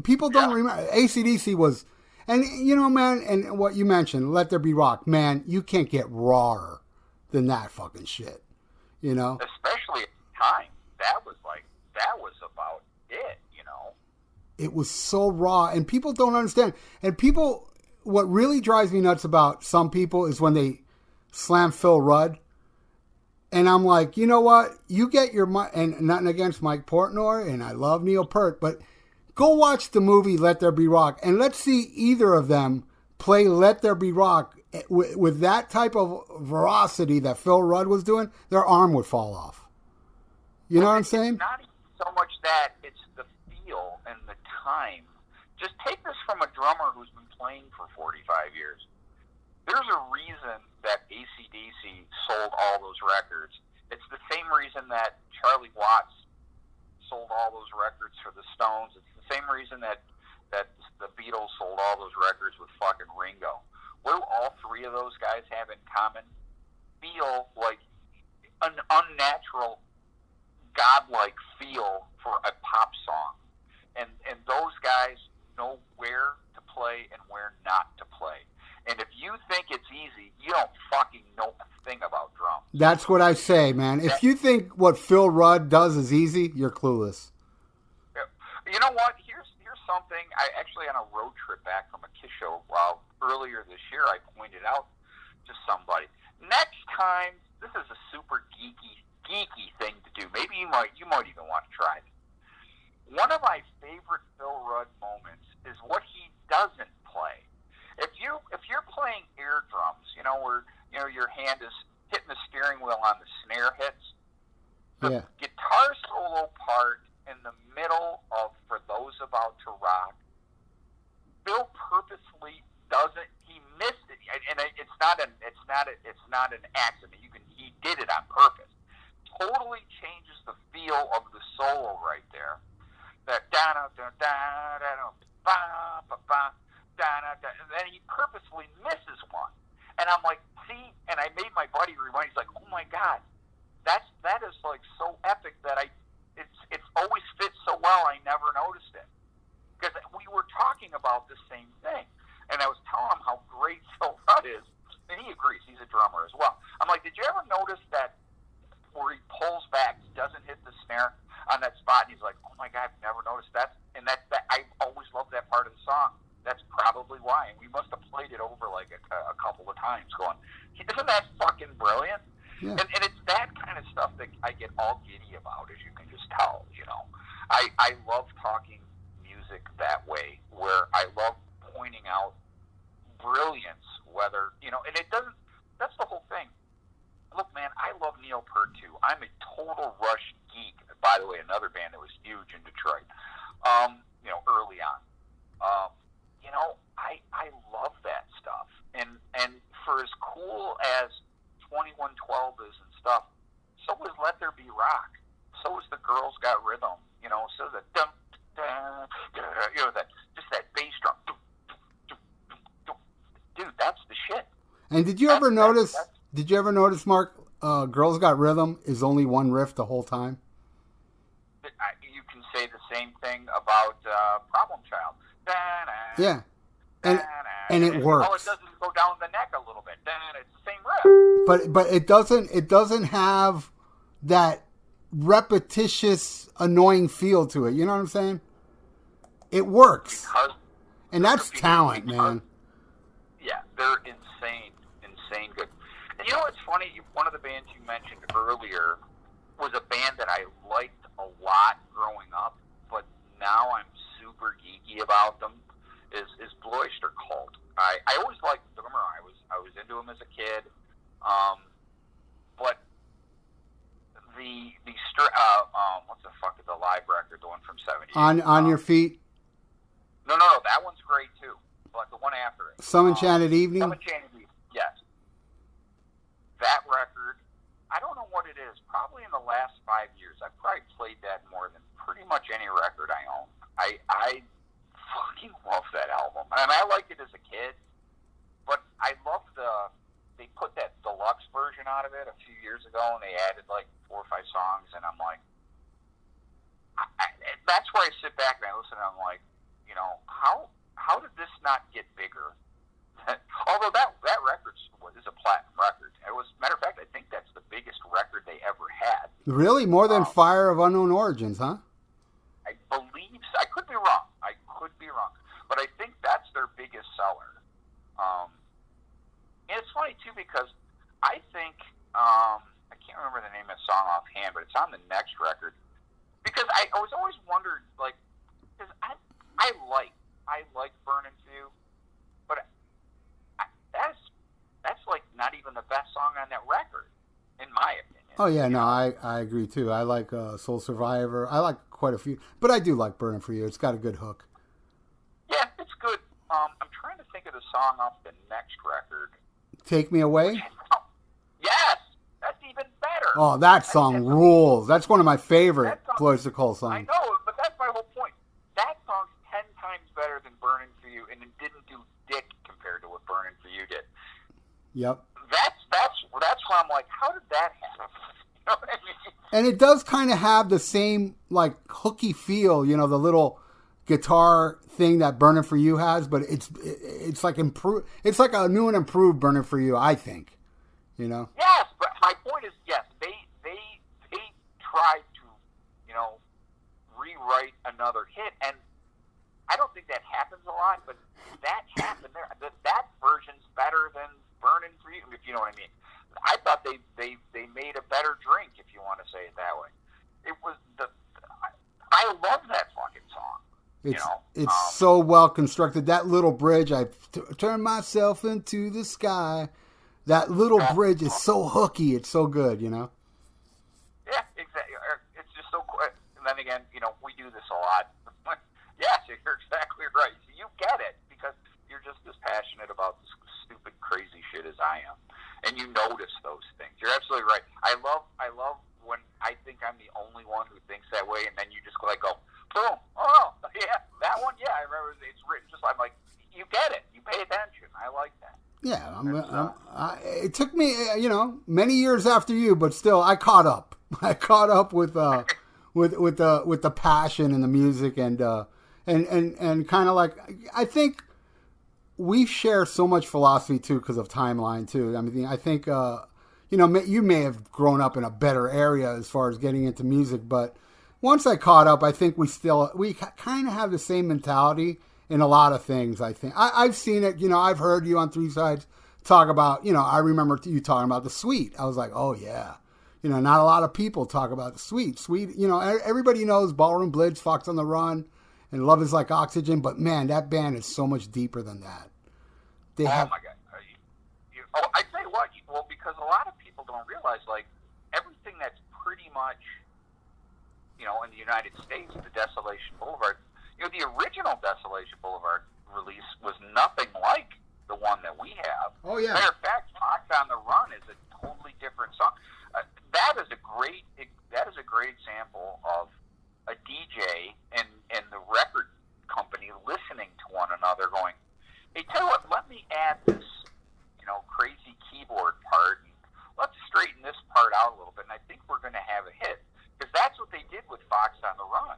People don't remember. AC/DC was, and you know, man, and what you mentioned, Let There Be Rock, man, you can't get rawer than that fucking shit. You know, especially at the time, that was about it. You know, it was so raw, and people don't understand. And people, what really drives me nuts about some people is when they slam Phil Rudd. And I'm like, you know what? You get your and nothing against Mike Portnoy, and I love Neil Peart, but go watch the movie Let There Be Rock, and let's see either of them play Let There Be Rock with that type of veracity that Phil Rudd was doing. Their arm would fall off. You know what I'm saying? It's not so much that; it's the feel and the time. Just take this from a drummer who's been playing for 45 years. There's a reason that AC/DC sold all those records. It's the same reason that Charlie Watts sold all those records for the Stones. It's the same reason that the Beatles sold all those records with fucking Ringo. What do all three of those guys have in common? Feel like an unnatural, godlike feel for a pop song. And those guys know where to play and where not to play. And if you think it's easy, you don't fucking know a thing about drums. That's what I say, man. If you think what Phil Rudd does is easy, you're clueless. You know what? Here's something. I actually, on a road trip back from a Kiss show earlier this year, I pointed out to somebody. Next time, this is a super geeky thing to do. Maybe you might even want to try it. One of my favorite Phil Rudd moments is what he doesn't play. If you're playing air drums, you know, where your hand is hitting the steering wheel on the snare hits, the guitar solo part in the middle of For Those About to Rock, Bill purposely doesn't. He missed it, and it's not an accident. He did it on purpose. Totally changes the feel of the solo right there. That da da da da da ba ba ba. And then he purposely misses one, and I'm like, see, and I made my buddy rewind. He's like, oh my god, that is like so epic that it's always fits so well. I never noticed it because we were talking about the same thing, and I was telling him how great Phil Rudd is, and he agrees. He's a drummer as well. I'm like, did you ever notice that where he pulls back, he doesn't hit the snare on that spot? And he's like, oh my god, I've never noticed that, and that I always loved that part of the song. That's probably why. And we must have played it over like a couple of times going, isn't that fucking brilliant? Yeah. And it's that kind of stuff that I get all giddy about, as you can just tell, you know. I love talking music that way, where I love pointing out brilliance, whether, you know, and it doesn't, that's the whole thing. Look, man, I love Neil Peart too. I'm a total Rush geek. By the way, another band that was huge in Detroit, you know, early on. You know, I love that stuff. And for as cool as 2112 is and stuff, So was Let There Be Rock. So was The Girls Got Rhythm. You know, so the dum, dum, dum, you know, that just that bass drum. Dum, dum, dum, dum. Dude, that's the shit. And did you ever notice? Did you ever notice, Mark? Girls Got Rhythm is only one riff the whole time. You can say the same thing about Problem Child. Yeah, and it works. Oh, it doesn't go down the neck a little bit. It's the same riff. But it doesn't have that repetitious, annoying feel to it. You know what I'm saying? It works, and that's talent, man. Yeah, they're insane good. And you know what's funny? One of the bands you mentioned earlier was a band that I liked a lot growing up, but now I'm super geeky about them. Is Blue Oyster Cult. I always liked the drummer. I was into him as a kid, but the what's the fuck is the live record, the one from '70s? On Your Feet. No, that one's great too. But the one after it, Some Enchanted Evening. Some Enchanted Evening, yes. That record, I don't know what it is. Probably in the last 5 years, I've probably played that more than pretty much any record I own. I fucking love that album. I mean, I liked it as a kid, but I love they put that deluxe version out of it a few years ago, and they added like 4 or 5 songs, and I'm like, that's where I sit back and I listen, and I'm like, you know, how did this not get bigger? Although that record is a platinum record. It was, matter of fact, I think that's the biggest record they ever had. Really? More than Fire of Unknown Origins, huh? I believe so. I could be wrong. But I think that's their biggest seller. And it's funny, too, because I think, I can't remember the name of the song offhand, but it's on the next record. Because I was always wondered, like, because I like Burnin' For You, but that's like not even the best song on that record, in my opinion. Oh yeah, no, I agree too. I like Soul Survivor. I like quite a few, but I do like Burnin' For You. It's got a good hook. Yeah, it's good. I'm trying to think of the song off the next record. Take Me Away? Yes! That's even better! Oh, that song rules. That's one of my favorite Blue Oyster Cult songs. I know, but that's my whole point. That song's 10 times better than Burnin' For You, and it didn't do dick compared to what Burnin' For You did. Yep. That's where I'm like, how did that happen? You know what I mean? And it does kind of have the same, like, hooky feel, you know, the little guitar thing that Burnin' For You has, but it's like improved. It's like a new and improved Burnin' For You, I think. You know? Yes, but my point is, yes, they tried to, you know, rewrite another hit, and I don't think that happens a lot, but that happened there. That version's better than Burnin' For You, if you know what I mean. I thought they made a better drink, if you want to say it that way. It was I love that fucking song. It's so well constructed. That little bridge, I turn myself into the sky. That little bridge is so hooky. It's so good, you know? Yeah, exactly. It's just so cool. And then again, you know, we do this a lot. Yes, you're exactly right. So you get it because you're just as passionate about this stupid, crazy shit as I am. And you notice those things. You're absolutely right. I love when I think I'm the only one who thinks that way, and then you just like go, boom, oh, yeah, that one, yeah, I remember it's written just I'm like, you get it. You pay attention. I like that. Yeah, it took me, you know, many years after you, but still, I caught up. I caught up with the passion and the music and kind of like, I think we share so much philosophy too because of timeline too. I mean, I think you know, you may have grown up in a better area as far as getting into music, but once I caught up, I think we kind of have the same mentality in a lot of things. I think I've seen it. You know, I've heard you on Three Sides talk about. You know, I remember you talking about the Sweet. I was like, oh yeah. You know, not a lot of people talk about the Sweet. Sweet. You know, everybody knows Ballroom Blitz, Fox on the Run, and Love Is Like Oxygen. But man, that band is so much deeper than that. Oh my God. I tell you what. Well, because a lot of people don't realize, like, everything that's pretty much, you know, in the United States, the Desolation Boulevard, you know, the original Desolation Boulevard release was nothing like the one that we have. Oh, yeah. Matter of fact, Fox on the Run is a totally different song. that is a great example of a DJ and the record company listening to one another, going, "Hey, tell you what, let me add this, crazy keyboard part, and let's straighten this part out a little bit, and I think we're going to have a hit." Because that's what they did with Fox on the Run.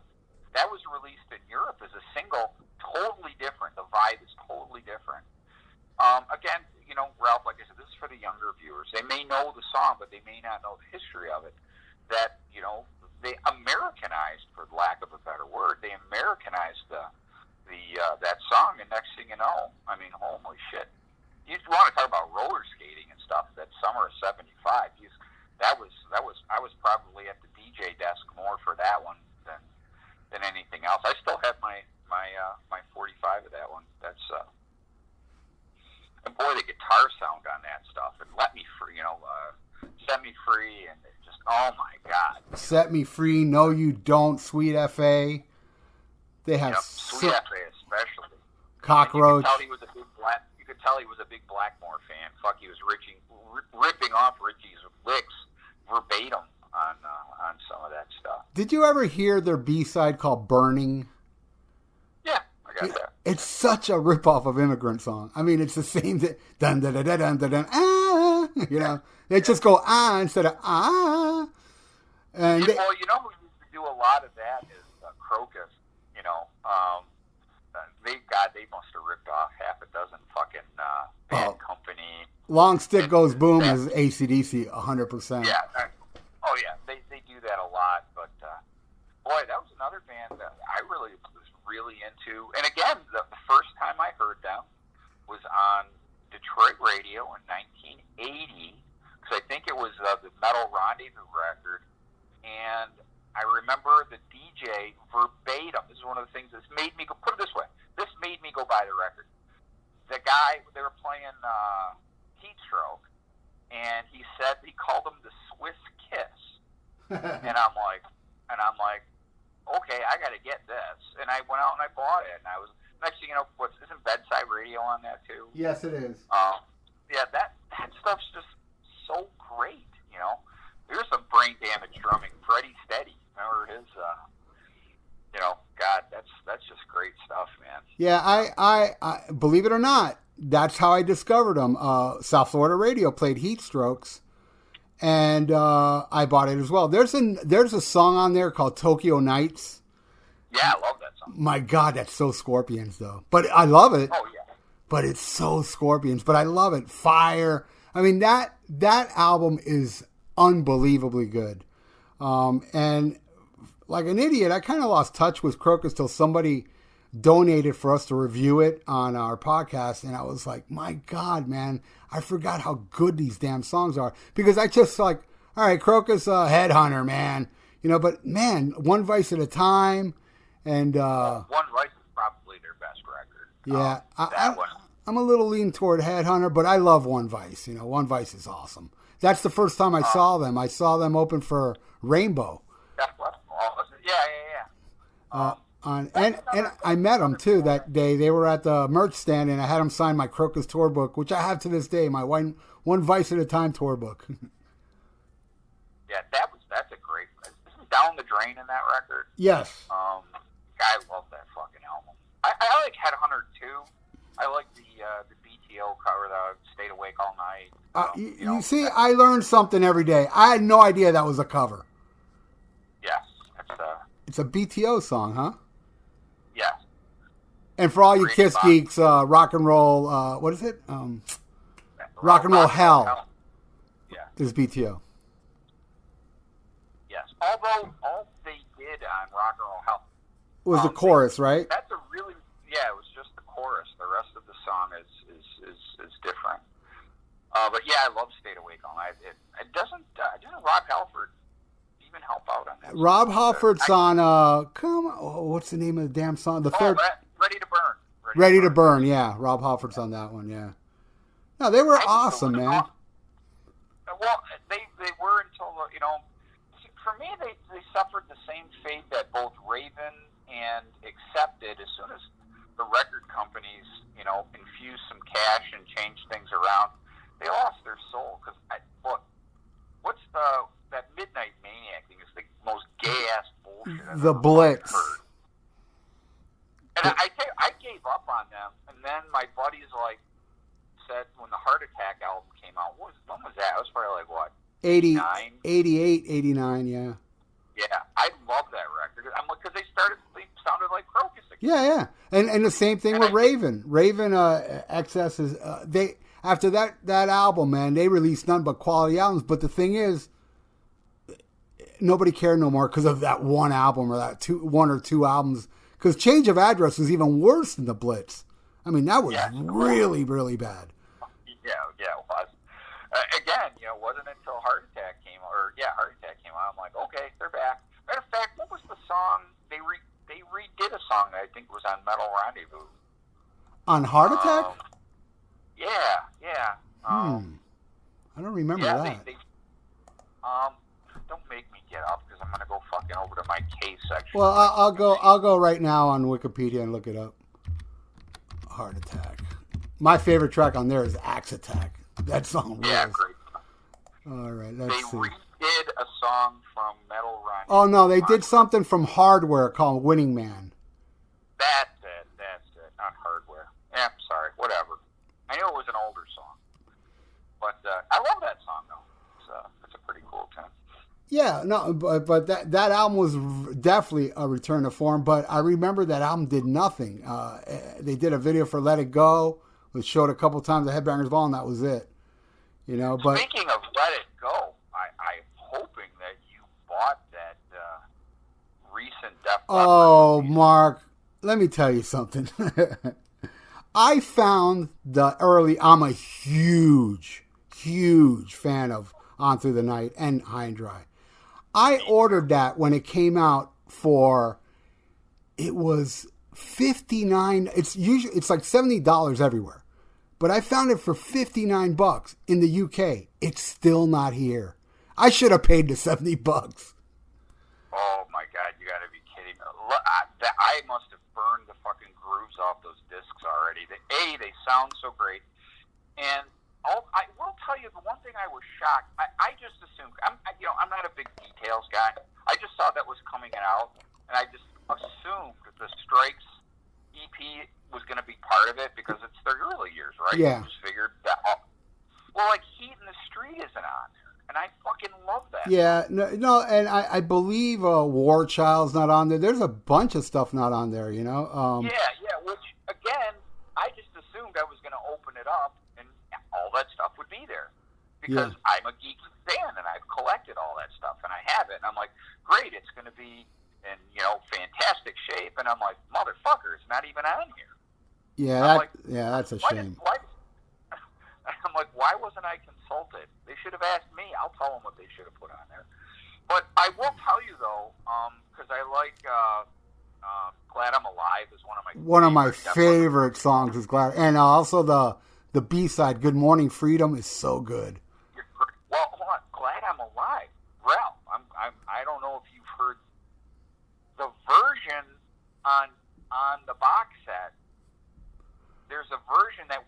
That was released in Europe as a single, totally different. The vibe is totally different. Again, Ralph, like I said, this is for the younger viewers. They may know the song, but they may not know the history of it. That, they Americanized, for lack of a better word, they Americanized that song, and next thing you know, I mean, holy shit. You want to talk about roller skating and stuff, that summer of 75, I was probably at the DJ desk more for that one than anything else. I still have my 45 of that one. That's and boy, the guitar sound on that stuff, and Let Me Free, Set Me Free, and it just, oh my God. Set Me Free, No You Don't, Sweet F.A. They have Sweet F.A. especially. Cockroach. You could tell he was a big Blackmore fan. Fuck, he was ripping off Richie's licks verbatim on some of that stuff. Did you ever hear their B-side called Burning? Yeah, I got that. It's such a ripoff of Immigrant Song. I mean, it's the same thing. Dun dun dun dun dun dun dun. Ah, they just go ah instead of ah. And who used to do a lot of that is Crocus. They must have ripped off half a dozen fucking Bad Company. Long Stick Goes Boom is AC/DC 100%. Yeah. They do that a lot, but boy, that was another band that I was really into. And again, the first time I heard them was on Detroit radio in 1980, because I think it was the Metal Rendezvous record, and I remember the DJ verbatim. This is one of the things that's made me go, put it this way, this made me go buy the record. The guy, they were playing Heat Stroke, and he called them the Swiss Kiss. and I'm like, okay, I got to get this. And I went out and I bought it. And I was, next thing you know, isn't Bedside Radio on that too? Yes, it is. Yeah, that stuff's just so great, There's some brain damage drumming. Freddie Steady. Remember his, God, that's just great stuff, man. Yeah, I believe it or not, that's how I discovered them. South Florida Radio played Heat Strokes, and I bought it as well. There's a song on there called Tokyo Nights. Yeah, I love that song. My God, that's so Scorpions, though. But I love it. Oh, yeah. But it's so Scorpions. But I love it. Fire. I mean, that album is unbelievably good. And like an idiot, I kind of lost touch with Crocus till somebody donated for us to review it on our podcast. And I was like, my God, man, I forgot how good these damn songs are. Because I just like, all right, Crocus, Headhunter, man. But man, One Vice at a Time. And One Vice is probably their best record. Yeah, I'm a little lean toward Headhunter, but I love One Vice. One Vice is awesome. That's the first time I saw them. I saw them open for Rainbow. Yeah. And I met them too that day. They were at the merch stand, and I had them sign my Crocus tour book, which I have to this day. My One Vice at a Time tour book. Yeah, that's a great. Isn't Down the Drain in that record? Yes. I love that fucking album. I like Headhunter too. I like the BTO cover, the Stayed Awake All Night. You see, I learned something every day. I had no idea that was a cover. Yes, it's a BTO song, huh? Yes. And for all you Kiss geeks, rock and roll, what is it? Rock and Roll Hell. Yeah. Is BTO. Yes. Although all they did on Rock and Roll Hell was the chorus, right? That's it was just the chorus. The rest of the song is different. But yeah, I love Stayed Awake All Night. It doesn't Rob Halford even help out on that? Rob Halford's on what's the name of the damn song? The third Ready to Burn. Ready to Burn, yeah. Rob Halford's on that one, yeah. No, they were awesome, man. Well, they were until for me they suffered the same fate that both Raven and Accepted. As soon as the record companies, infused some cash and changed things around, they lost their soul. Because look, what's that The Blitz. And I gave up on them, and then my buddies said when the Heart Attack album came out, when was that? It was probably what? 88, 89, yeah. Yeah, I love that record. I'm because they sounded like Crocus again. Yeah. And the same thing with Raven. Raven XS is they after that album, man, they released none but quality albums. But the thing is, nobody cared no more because of that one album or that one or two albums. Because Change of Address was even worse than the Blitz. I mean, that was really, really bad. Yeah, it was. Again, it wasn't until Heart Attack came out. I'm like, okay, they're back. Matter of fact, what was the song they redid a song that I think was on Metal Rendezvous. On Heart Attack? Yeah. I don't remember that. Don't make me get up because I'm gonna go fucking over to my case section. Well, I'll go right now on Wikipedia and look it up. Heart Attack. My favorite track on there is Axe Attack. That song was. Yeah, great. All right, let's see. They redid a song from Metal Rendezvous. Oh no, they did something from Hardware called Winning Man. That's it. Not Hardware. Yeah, I'm sorry. Whatever. I knew it was an older song, but I love that song though. It's a pretty cool tune. Yeah, no, but that album was definitely a return to form. But I remember that album did nothing. They did a video for Let It Go, which showed a couple times the Headbangers Ball, and that was it. But speaking of Let It Go, I'm hoping that you bought that recent Def Leppard. Oh, Mark, let me tell you something. I found I'm a huge fan of On Through the Night and High and Dry. I ordered that when it came out it was $59. It's like $70 everywhere. But I found it for $59 in the UK. It's still not here. I should have paid the $70. Oh my God, you gotta be kidding me. I must have burned the fucking grooves off those discs already. They sound so great. And I will tell you the one thing I was shocked. I just assumed I'm not a big details guy. I just saw that was coming out, and I just assumed that the Strikes EP was going to be part of it because it's their early years, right? Yeah. You just figured that. Well, like Heat in the Street isn't on there, and I fucking love that. Yeah, no, and I believe War Child's not on there. There's a bunch of stuff not on there, Yeah, which again, I just assumed I was going to open it up and all that stuff would be there because I'm a geeky fan and I've collected all that stuff and I have it. And I'm like, great, it's going to be in fantastic shape. And I'm like, motherfucker, it's not even on here. Yeah, that's a shame. I'm like, why wasn't I consulted? They should have asked me. I'll tell them what they should have put on there. But I will tell you though, because I like "Glad I'm Alive" is one of my favorite songs. Is "Glad," and also the B-side "Good Morning Freedom" is so good. Well, hold on, "Glad I'm Alive," Ralph. I don't know if you've heard the version on the box set. There's a version that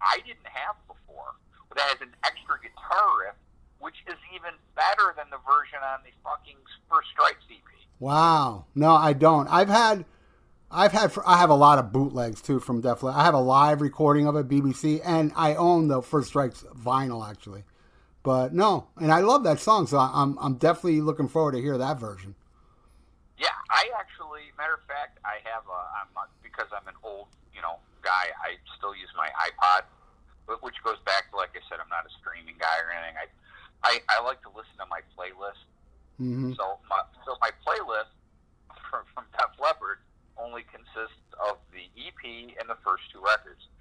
I didn't have before that has an extra guitar riff, which is even better than the version on the fucking First Strikes EP. Wow. No, I don't. I have a lot of bootlegs too from Def Leppard. I have a live recording of it, BBC, and I own the First Strikes vinyl actually. But no, and I love that song, so I'm definitely looking forward to hear that version. Yeah, I actually, matter of fact, I have because I'm an old guy. I still use my iPod, which goes back to, like I said, I'm not a streaming guy or anything. I like to listen to my playlist. Mm-hmm. So my playlist from Def Leppard only consists of the EP and the first two records.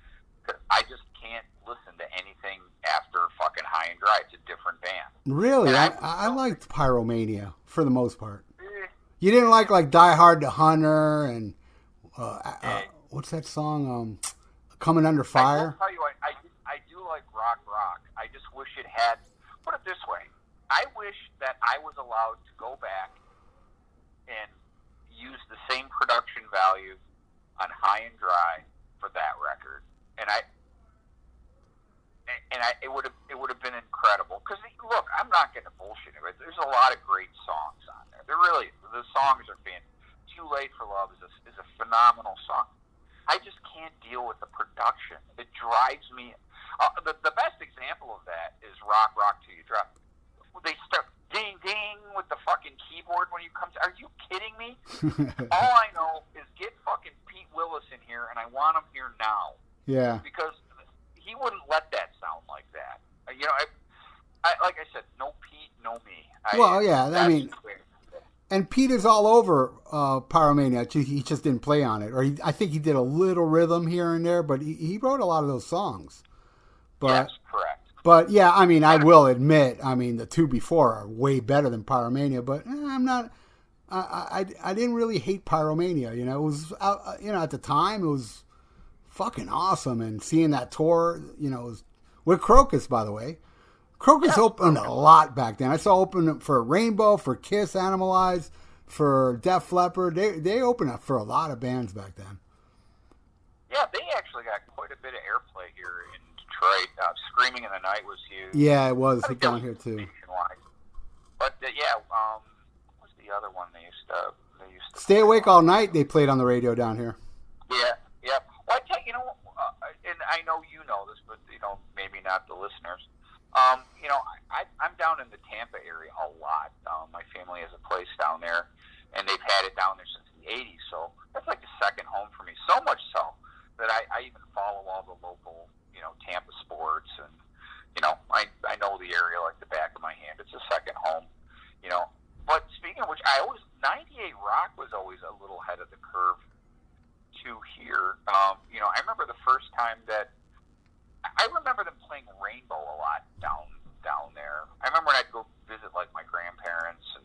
Cause I just can't listen to anything after fucking High and Dry. It's a different band. Really? I liked Pyromania for the most part. You didn't like Die Hard to Hunter and what's that song? Coming Under Fire? I will tell you, I do like rock. I just wish it had, put it this way, I wish that I was allowed to go back and use the same production value on High and Dry for that record. And it would have been incredible. Because look, I'm not going to bullshit it. There's a lot of great songs on there. The songs are fantastic. Too Late for Love is a phenomenal song. I just can't deal with the production. It drives me. The best example of that is Rock Till You Drop. They start ding ding with the fucking keyboard when you come to. Are you kidding me? All I know is get fucking Pete Willis in here, and I want him here now. Yeah. Because he wouldn't let that sound like that. You know, I like I said, no Pete, no me. I mean. And Pete is all over Pyromania. He just didn't play on it. I think he did a little rhythm here and there, but he wrote a lot of those songs. But, yes, correct. But, yeah, I mean, I will admit, I mean, the two before are way better than Pyromania, but I'm not... I didn't really hate Pyromania. You know, it was, at the time, it was fucking awesome. And seeing that tour, you know, it was with Crocus, by the way. Crocus opened a lot back then. I saw open for Rainbow, for Kiss, Animalize, for Def Leppard. They opened up for a lot of bands back then. Yeah, they actually got quite a bit of airplay here in Detroit. Screaming in the Night was huge. Yeah, it was down here too. Nationwide. But what was the other one they used to? Stay Awake All Night. They played on the radio down here. Yeah. Well, I tell you, and I know you know this, but maybe not the listeners. I'm down in the Tampa area a lot. My family has a place down there, and they've had it down there since the 80s, so that's like a second home for me. So much so that I even follow all the local, Tampa sports, and, I know the area like the back of my hand. It's a second home, But speaking of which, 98 Rock was always a little ahead of the curve, too, here. I remember the first time that I remember them playing Rainbow a lot down there. I remember when I'd go visit like my grandparents and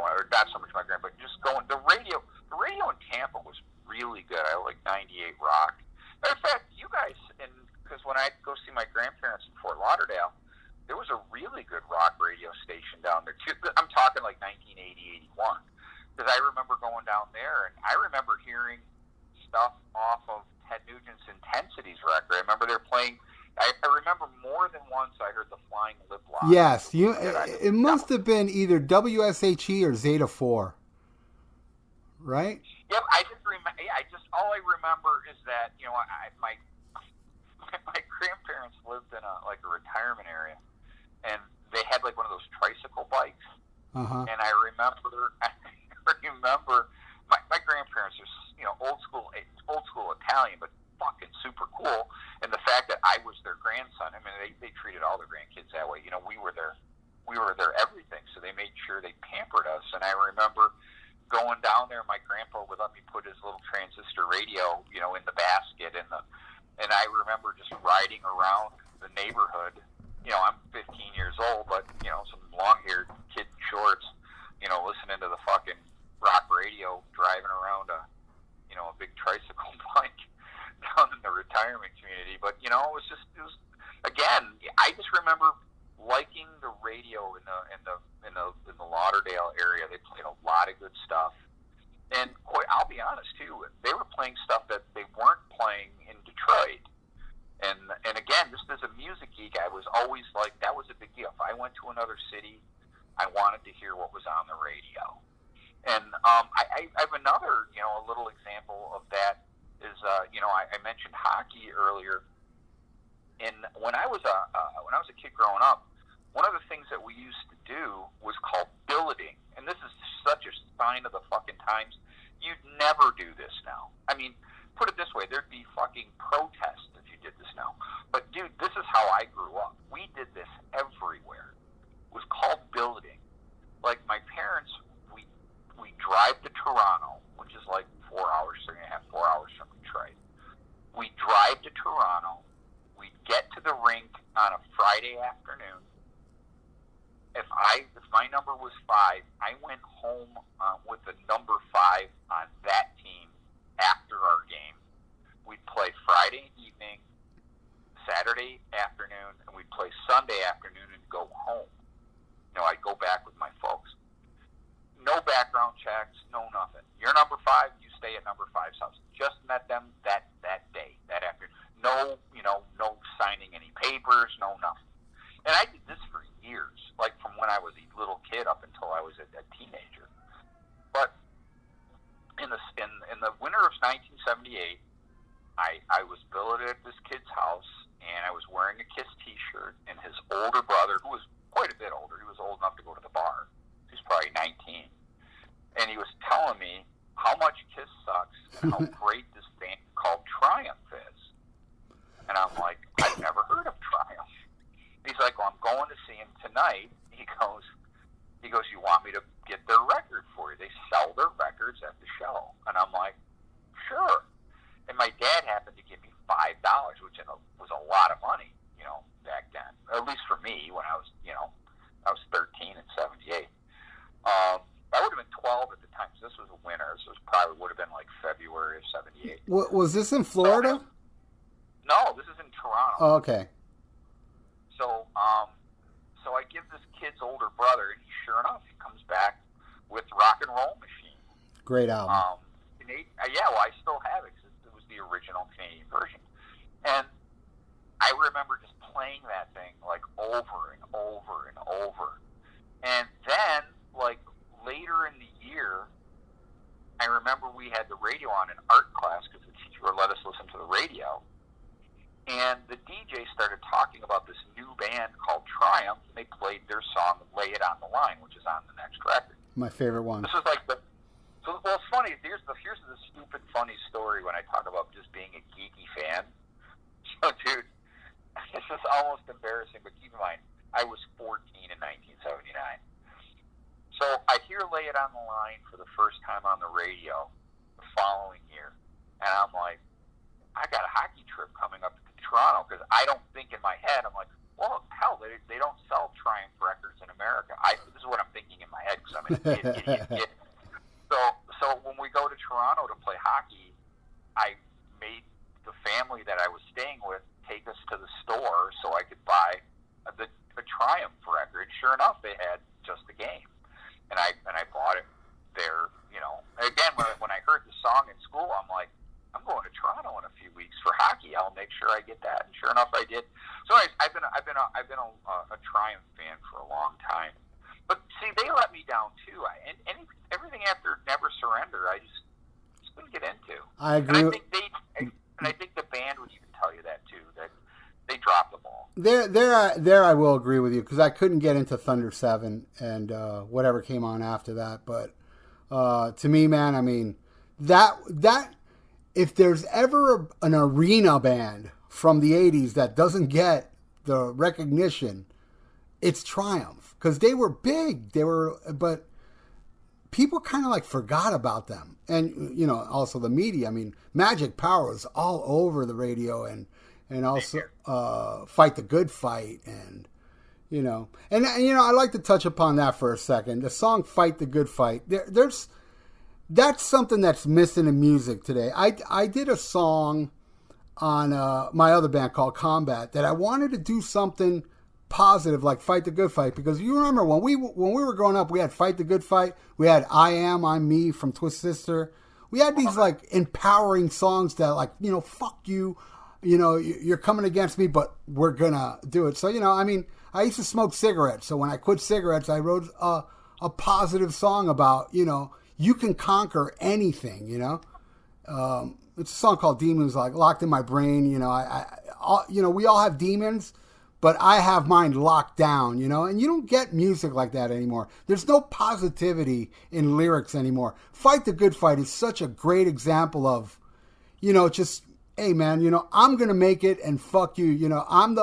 or not so much my grandparents, just going. The radio in Tampa was really good. I like 98 Rock. Matter of fact, you guys, because when I'd go see my grandparents in Fort Lauderdale, there was a really good rock radio station down there too. I'm talking like 1980, 81. Because I remember going down there, and I remember hearing stuff off of Ted Nugent's Intensities record. I remember they were playing. I remember more than once I heard the Flying Lip Lock. Yes, it must have been either WSHE or Zeta 4, right? Yep, I just remember. All I remember is that my grandparents lived in a retirement area, and they had like one of those tricycle bikes. Uh-huh. And I remember my grandparents are old school Italian, but fucking super cool. And the fact that I was their grandson, I mean, they treated all their grandkids that way. We were their everything, so they made sure they pampered us. And I remember going down there, my grandpa would let me put his little transistor radio, in the basket, and I remember just riding around the neighborhood. I'm 15 years old, but some long-haired kid in shorts, listening to the fucking rock radio, driving around a big tricycle bike down in the retirement community. But it was again, I just remember liking the radio in the Lauderdale area. They played a lot of good stuff, and I'll be honest too, they were playing stuff that they weren't playing in Detroit. And again, just as a music geek, I was always like, that was a big deal. If I went to another city, I wanted to hear what was on the radio. And I have another, a little example of that is, I mentioned hockey earlier. And when I was a kid growing up, one of the things that we used to do was called billeting. And this is such a sign of the fucking times. You'd never do this now. I mean, put it this way, there'd be fucking protests if you did this now. But dude, this is how I grew up. We did this everywhere. It was called billeting. Like my parents, we drive to Toronto, which is like 4 hours, 4 hours from Detroit. We drive to Toronto. We get to the rink on a Friday afternoon. If my number was 5, I went home with the number 5 on that team after our game. We'd play Friday evening, Saturday afternoon, and we'd play Sunday afternoon and go home. I'd go back with my folks. No background checks, no nothing. You're number 5, you stay at number 5's house. Just met them that day, that afternoon. no, no signing any papers, no nothing. And I did this for years, like from when I was a little kid up until I was a teenager. But in the winter of 1978, I was billeted at this kid's house, and I was wearing a Kiss T-shirt, and his older brother, who was quite a bit older, he was old enough to go to the bar. He was probably 19, and he was telling me how much Kiss sucks and how great this band called Triumph is. And I'm like, I've never heard of Triumph. He's like, well, I'm going to see him tonight. He goes, you want me to get their record for you? They sell their records at the show. And I'm like, sure. And my dad happened to give me $5, which was a lot of money, back then. At least for me, when I was, I was 13 in 78. I would have been 12 at the time, so this was a winter. So it probably would have been like February of 78. Was this in Florida? No, this is in Toronto. Oh, okay. So I give this kid's older brother, and sure enough, he comes back with Rock and Roll Machine. Great album. Well, I still have it because it was the original Canadian version. And I remember just playing that thing like over and over and over. And then, like later in the year, I remember we had the radio on in art class because the teacher would let us listen to the radio. And the DJ started talking about this new band called Triumph, and they played their song "Lay It on the Line," which is on the next record. My favorite one. This was like well, it's funny. Here's the stupid funny story when I talk about just being a geeky fan. So, dude, this is almost embarrassing, but keep in mind, I was 14 in 1979. So I hear "Lay It on the Line" for the first time on the radio the following year, and I'm like, I got a hockey trip coming up to Toronto, because I don't think in my head, I'm like, well, hell, they don't sell Triumph records in America. This is what I'm thinking in my head, because I'm an idiot. So when we go to Toronto to play hockey, I made the family that I was staying with take us to the store so I could buy a Triumph record. Sure enough, they had just the game, and I bought it there. Again, when I heard the song in school, I'm like, I'm going to Toronto in a few weeks for hockey. I'll make sure I get that. And sure enough, I did. So anyways, I've been a Triumph fan for a long time. But see, they let me down too. Everything after Never Surrender, I just couldn't get into. I agree. And I think the band would even tell you that too. That they dropped the ball. There, I will agree with you because I couldn't get into Thunder 7 and whatever came on after that. But to me, man, I mean that. If there's ever an arena band from the 80s that doesn't get the recognition, it's Triumph. Because they were big. But people kind of like forgot about them. And, also the media. I mean, Magic Power was all over the radio and also Fight the Good Fight. And, I like to touch upon that for a second. The song Fight the Good Fight, that's something that's missing in music today. I did a song on my other band called Combat that I wanted to do something positive like Fight the Good Fight, because you remember when we were growing up, we had Fight the Good Fight, we had I'm Me from Twisted Sister. We had these like empowering songs that like, fuck you, you're coming against me, but we're gonna do it. So, I used to smoke cigarettes. So when I quit cigarettes, I wrote a positive song about, you can conquer anything, It's a song called Demons, like locked in my brain. We all have demons, but I have mine locked down, and you don't get music like that anymore. There's no positivity in lyrics anymore. Fight the Good Fight is such a great example of, just, hey man, I'm going to make it and fuck you. I'm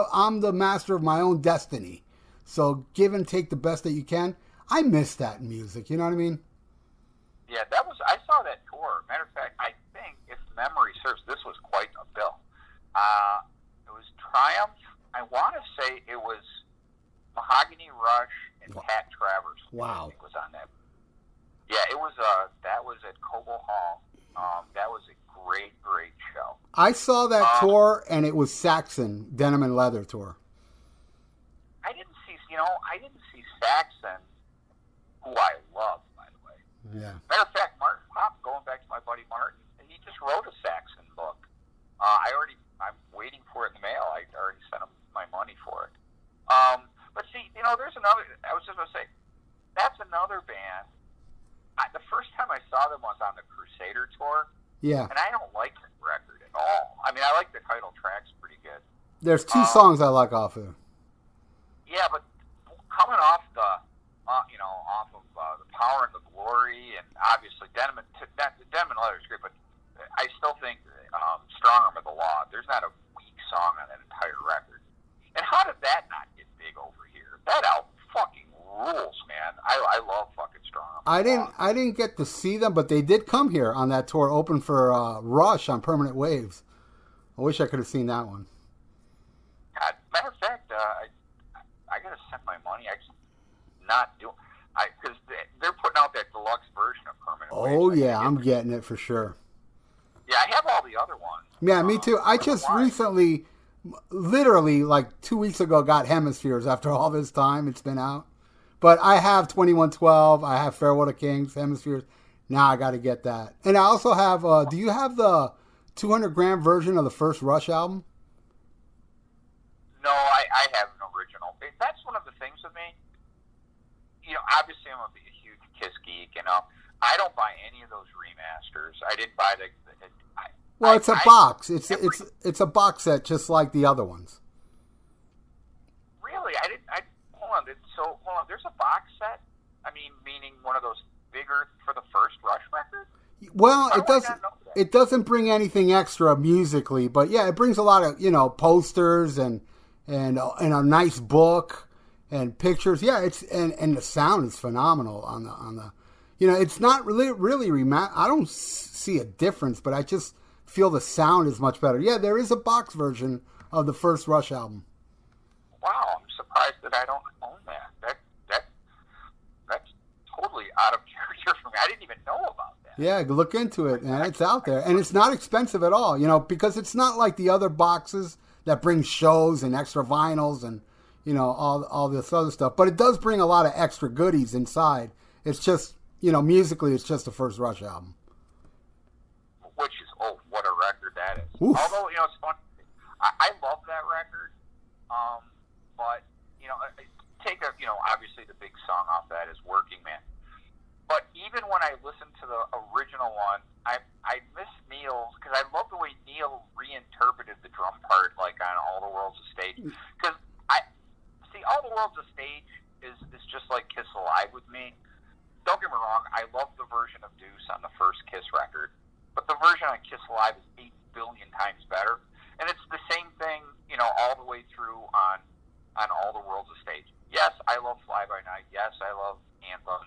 the master of my own destiny. So give and take the best that you can. I miss that in music. You know what I mean? Yeah, I saw that tour. Matter of fact, I think, if memory serves, this was quite a bill. It was Triumph. I want to say it was Mahogany Rush and Pat Travers. Wow. I think was on that. Yeah, it was. That was at Cobo Hall. That was a great show. I saw that tour, and it was Saxon, Denim and Leather tour. I didn't see Saxon, who I love. Yeah. Matter of fact, Martin Pop, going back to my buddy Martin, he just wrote a Saxon book. I I'm waiting for it in the mail. I already sent them my money for it. But see, there's another. I was just going to say, that's another band. The first time I saw them was on the Crusader tour. Yeah. And I don't like the record at all. I mean, I like the title tracks pretty good. There's two songs I like off of it. Yeah, but coming off the, off of The Power and the Glory, and obviously Denim and Leather is great, but I still think Strong Arm of the Law, there's not a weak song on that entire record. And how did that not get big over here? That album fucking rules, man. I love fucking Strong Arm. I didn't get to see them, but they did come here on that tour, open for Rush on Permanent Waves. I wish I could have seen that one. God, matter of fact, I gotta send my money. I just not doing, because they're putting out that deluxe version of Permanent Waves. Oh yeah, I'm getting it for sure. Yeah, I have all the other ones. Yeah, me too. I just recently, literally like 2 weeks ago, got Hemispheres after all this time it's been out. But I have 2112, I have Farewell to Kings, Hemispheres. Now I got to get that. And I also have, do you have the 200-gram version of the first Rush album? No, I have an original. That's one of the things with me. Obviously I'm a huge Kiss geek, I don't buy any of those remasters. I didn't buy it's a box. It's a box set just like the other ones. Really? Hold on. There's a box set? Meaning one of those bigger for the first Rush record? Well, it doesn't bring anything extra musically, but yeah, it brings a lot of, posters and a nice book and pictures. Yeah, and the sound is phenomenal on the it's not really I don't see a difference, but I just feel the sound is much better. Yeah, there is a box version of the first Rush album. Wow, I'm surprised that I don't own that. That's totally out of character for me. I didn't even know about that. Yeah, look into it, man. It's out there, and it's not expensive at all. Because it's not like the other boxes that bring shows and extra vinyls and all this other stuff. But it does bring a lot of extra goodies inside. It's just musically, it's just the first Rush album. Which is what a record that is. Oof. Although it's fun. I love that record. But take obviously the big song off that is Working Man. But even when I listen to the original one, I miss Neil, because I love the way Neil reinterpreted the drum part, like on All the World's a Stage. Because All the World's a Stage is just like Kiss Alive with me. Don't get me wrong, I love the version of Deuce on the first Kiss record, but the version on Kiss Alive is 8 billion times better. And it's the same thing, all the way through on All the World's a Stage. Yes, I love Fly By Night. Yes, I love Anthem.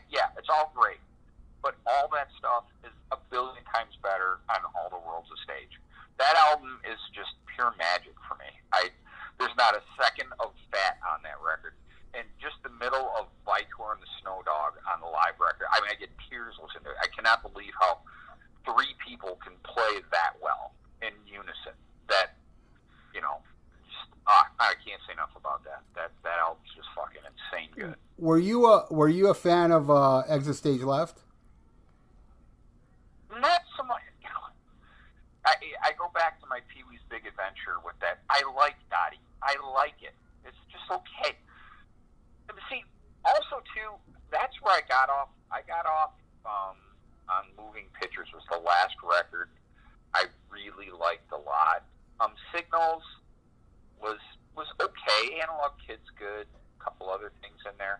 Yeah, it's all great. But all that stuff is 1 billion times better on All the World's a Stage. That album is just pure magic for me. There's not a second of fat on that record. And just the middle of Vitor and the Snow Dog on the live record. I get tears listening to it. I cannot believe how 3 people can play that well in unison. That, I can't say enough about that. That album's just fucking insane good. Were you a fan of Exit Stage Left? Not so much. I go back to my Pee-wee's Big Adventure with that. I like Dottie. I like it. It's just okay. See, also too, that's where I got off. On Moving Pictures was the last record I really liked a lot. Signals was okay. Analog Kid's good. A couple other things in there.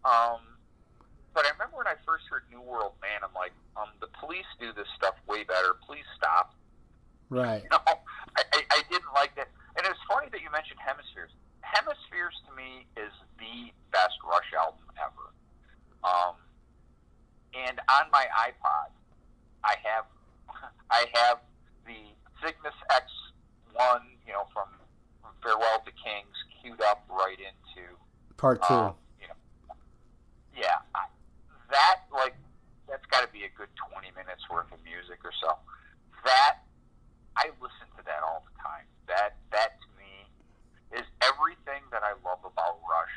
But I remember when I first heard New World Man, I'm like, the Police do this stuff way better. Please stop. Right. I didn't like that. And it's funny that you mentioned Hemispheres. Hemispheres to me is the best Rush album ever. And on my iPod, I have the Cygnus X1, from Farewell to Kings, queued up right into Part 2. That's got to be a good 20 minutes worth of music or so. That I listen to that all the time. That to me is everything that I love about Rush.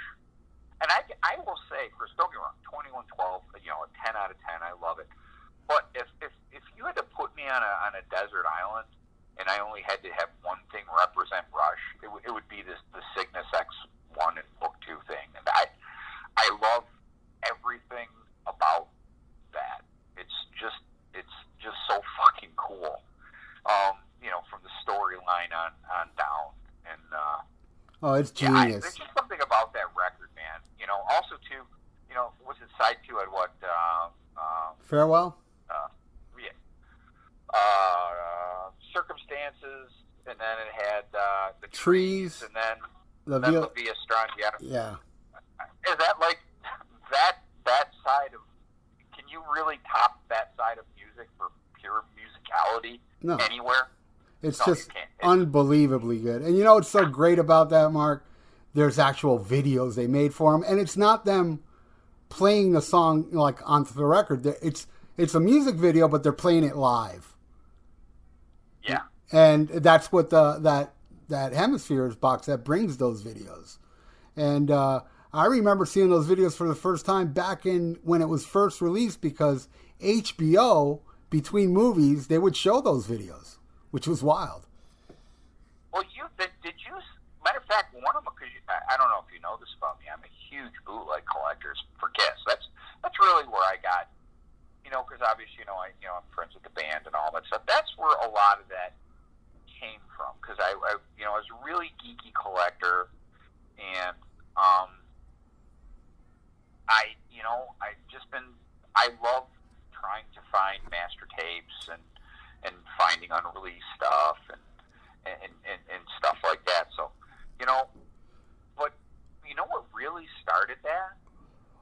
And I will say, Chris, don't get me wrong, 2112, a 10 out of 10, I love it. But if you had to put me on a desert island and I only had it would be the Cygnus X1 and Book 2 thing, and I love everything about that. It's just so fucking cool. From the storyline on down, and oh, it's genius. There's just something about that record, man. Also too, was it side 2 at what? Farewell. Yeah. Circumstances, and then it had the Trees, and then La Via Strong. Yeah. Is that like that side of? Can you really top that side of music for pure musicality anywhere? It's just unbelievably good. And what's so great about that, Mark? There's actual videos they made for them, and it's not them playing the song like onto the record. It's a music video, but they're playing it live. Yeah. And that's what that Hemispheres box that brings those videos. And I remember seeing those videos for the first time back in when it was first released, because HBO, between movies, they would show those videos, which was wild. Well, did you? Matter of fact, one of them, because I don't know if you know this about me, I'm a huge bootleg collector for Kiss. That's really where I got, because obviously, I'm friends with the band and all that stuff. That's where a lot of that came from, because I was a really geeky collector, and I love trying to find master tapes and finding unreleased stuff and stuff like that. So, but what really started that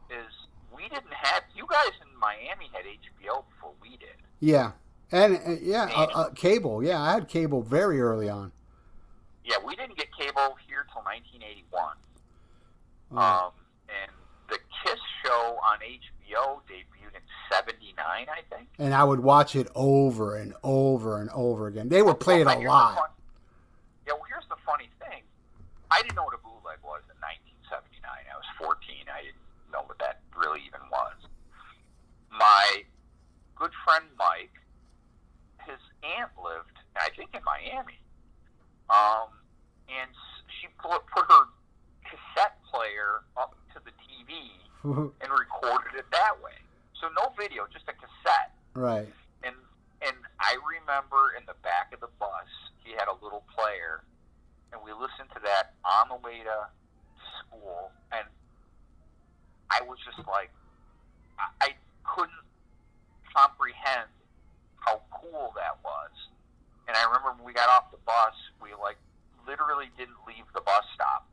is we didn't have, you guys in Miami had HBO before we did. Yeah. And cable. Yeah, I had cable very early on. Yeah, we didn't get cable here till 1981. And the Kiss show on HBO debuted in 79, I think. And I would watch it over and over and over again. They would play it a lot. Here's the funny thing. I didn't know what a bootleg was in 1979. I was 14. I didn't know what that really even was. My good friend Mike, his aunt lived, I think, in Miami. And she put her cassette player up to the TV and recorded it that way. So no video, just a cassette. Right. And I remember in the back of the bus, he had a little player, and we listened to that on the way to school, and I was just like, I couldn't comprehend how cool that was. And I remember when we got off the bus, we literally didn't leave the bus stop.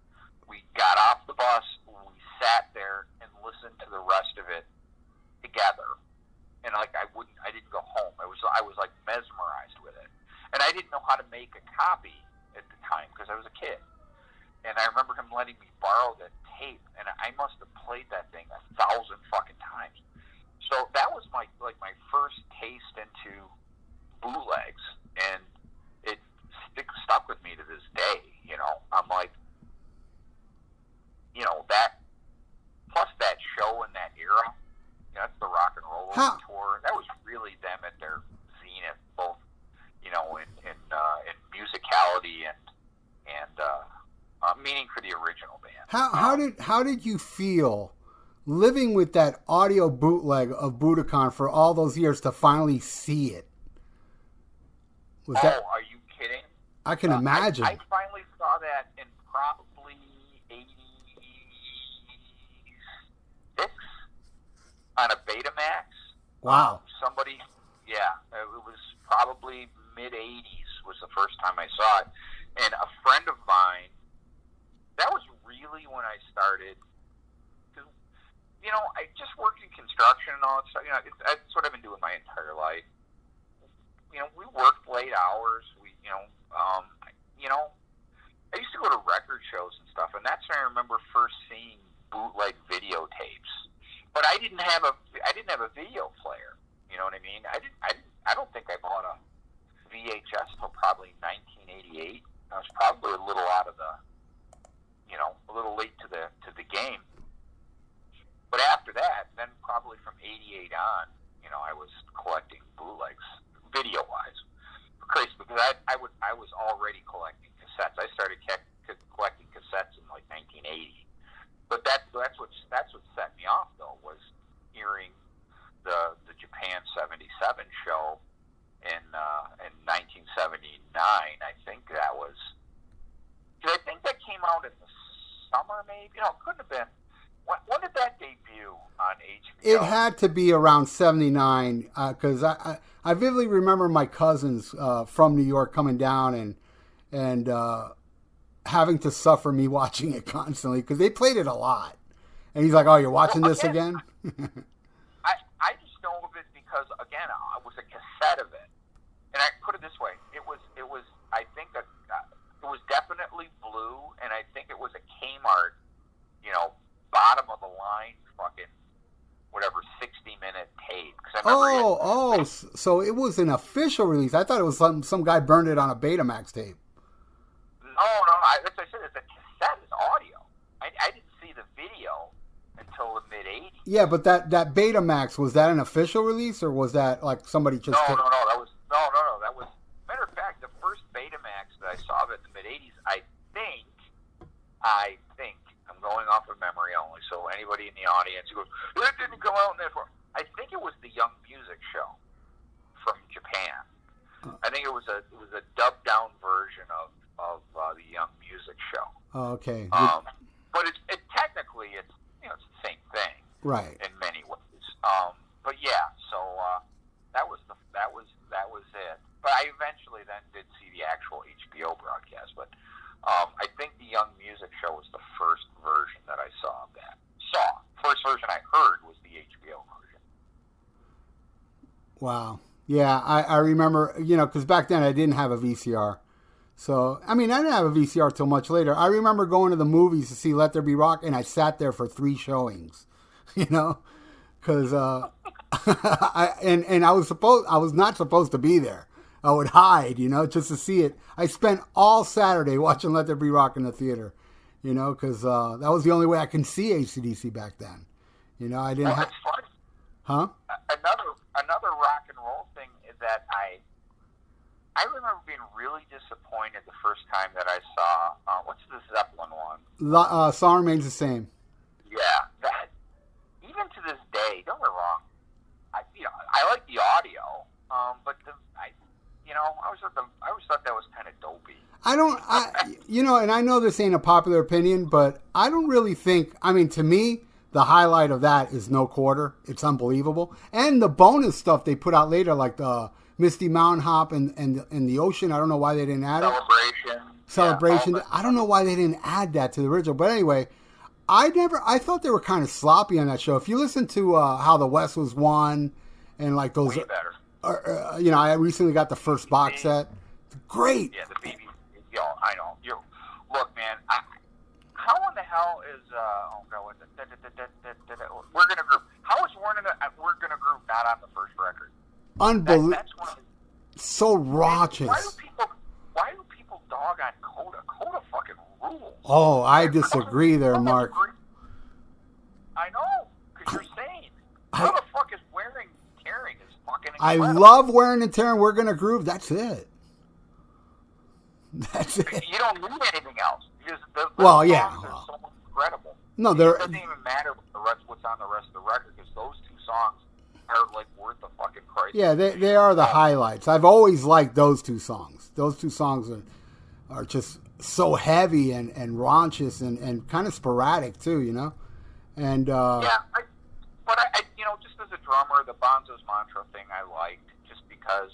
We got off the bus, we sat there and listened to the rest of it together. And I didn't go home. I was mesmerized with it. And I didn't know how to make a copy at the time because I was a kid. And I remember him letting me borrow the tape, and I must have played that thing 1,000 fucking times. So that was my first taste into bootlegs, and it stuck with me to this day. I'm like, that plus that show in that era. That's the rock and roll tour. That was really them at their zenith, both in musicality and meaning for the original band. How did you feel living with that audio bootleg of Budokan for all those years to finally see it? Are you kidding? I can imagine. I finally saw that in probably 86 on a Betamax. Wow. It was probably mid-80s was the first time I saw it. And a friend of mine, that was really when I started, because, I just worked in construction and all that stuff. That's what I've been doing my entire life. We worked late hours. I used to go to record shows and stuff, and that's when I remember first seeing bootleg videotapes. But I didn't have a video player. You know what I mean? I don't think I bought a VHS till probably 1988. I was probably a little out of a little late to the game. But after that, then probably from 88 on, I was collecting bootlegs, video-wise. Crazy, because I was already collecting cassettes. I started what set me off though, was hearing the Japan '77 show in 1979. I think that was. I think that came out in the summer, maybe. It couldn't have been. When did that debut on HBO? It had to be around '79 because I vividly remember my cousins from New York coming down and having to suffer me watching it constantly because they played it a lot. And he's like, "Oh, you're watching this again?" I just know of it because again, it was a cassette of it, and I put it this way: it was I think that it was definitely blue, and I think it was a Kmart, bottom of the line, fucking whatever 60-minute tape. So it was an official release. I thought it was some guy burned it on a Betamax tape. No, as I said, it's a cassette, it's audio. I didn't see the video until the mid '80s. Yeah, but that Betamax, was that an official release or was that like somebody just? No. That was matter of fact, the first Betamax that I saw of it in the mid '80s. I think I'm going off of memory only. So anybody in the audience who goes, "It didn't go out in that far," I think it was the Young Music Show from Japan. I think it was a dubbed down version of the Young Music Show. Oh, okay. But technically it's the same thing, right? In many ways. But yeah, so that was it. But I eventually then did see the actual HBO broadcast. But I think the Young Music Show was the first version that I saw of that. First version I heard was the HBO version. Wow. Yeah, I remember, because back then I didn't have a VCR. So, I didn't have a VCR till much later. I remember going to the movies to see Let There Be Rock, and I sat there for 3 showings, because I was not supposed to be there. I would hide, just to see it. I spent all Saturday watching Let There Be Rock in the theater, because that was the only way I can see AC/DC back then. I didn't have. That's funny. Huh? Another rock and roll thing is that I remember being really disappointed the first time that I saw what's the Zeppelin one? Song Remains the Same. Yeah, that even to this day, don't get me wrong, I like the audio, but I always thought that was kind of dopey. And I know this ain't a popular opinion, but I don't really think. To me, the highlight of that is No Quarter. It's unbelievable, and the bonus stuff they put out later, like the Misty Mountain Hop and the Ocean. I don't know why they didn't add it. Celebration. Yeah, I don't know why they didn't add that to the original. But anyway, I thought they were kind of sloppy on that show. If you listen to How the West Was Won and like those, way better. I recently got the first box set. Great. Yeah, the BBC. I know. Look, man. How in the hell is We're Gonna Groove? How is We're Gonna Groove not on the first record? Unbelievable. That's one of the, so rauncous. Why do people dog on Coda? Coda fucking rules. Oh, I disagree there, Mark. I know, because you're sane. Who the fuck is Wearing and Tearing is fucking incredible. I love Wearing and Tearing. We're Gonna Groove. That's it. That's it. You don't need anything else. Because the songs are so incredible. No, it doesn't even matter what's on the rest of the record, because those 2 songs are like worth the fucking price. Yeah, they are the highlights. I've always liked those 2 songs. Those 2 songs are just so heavy and raunchous and kind of sporadic too, And but I just as a drummer, the Bonzo's Mantra thing I liked just because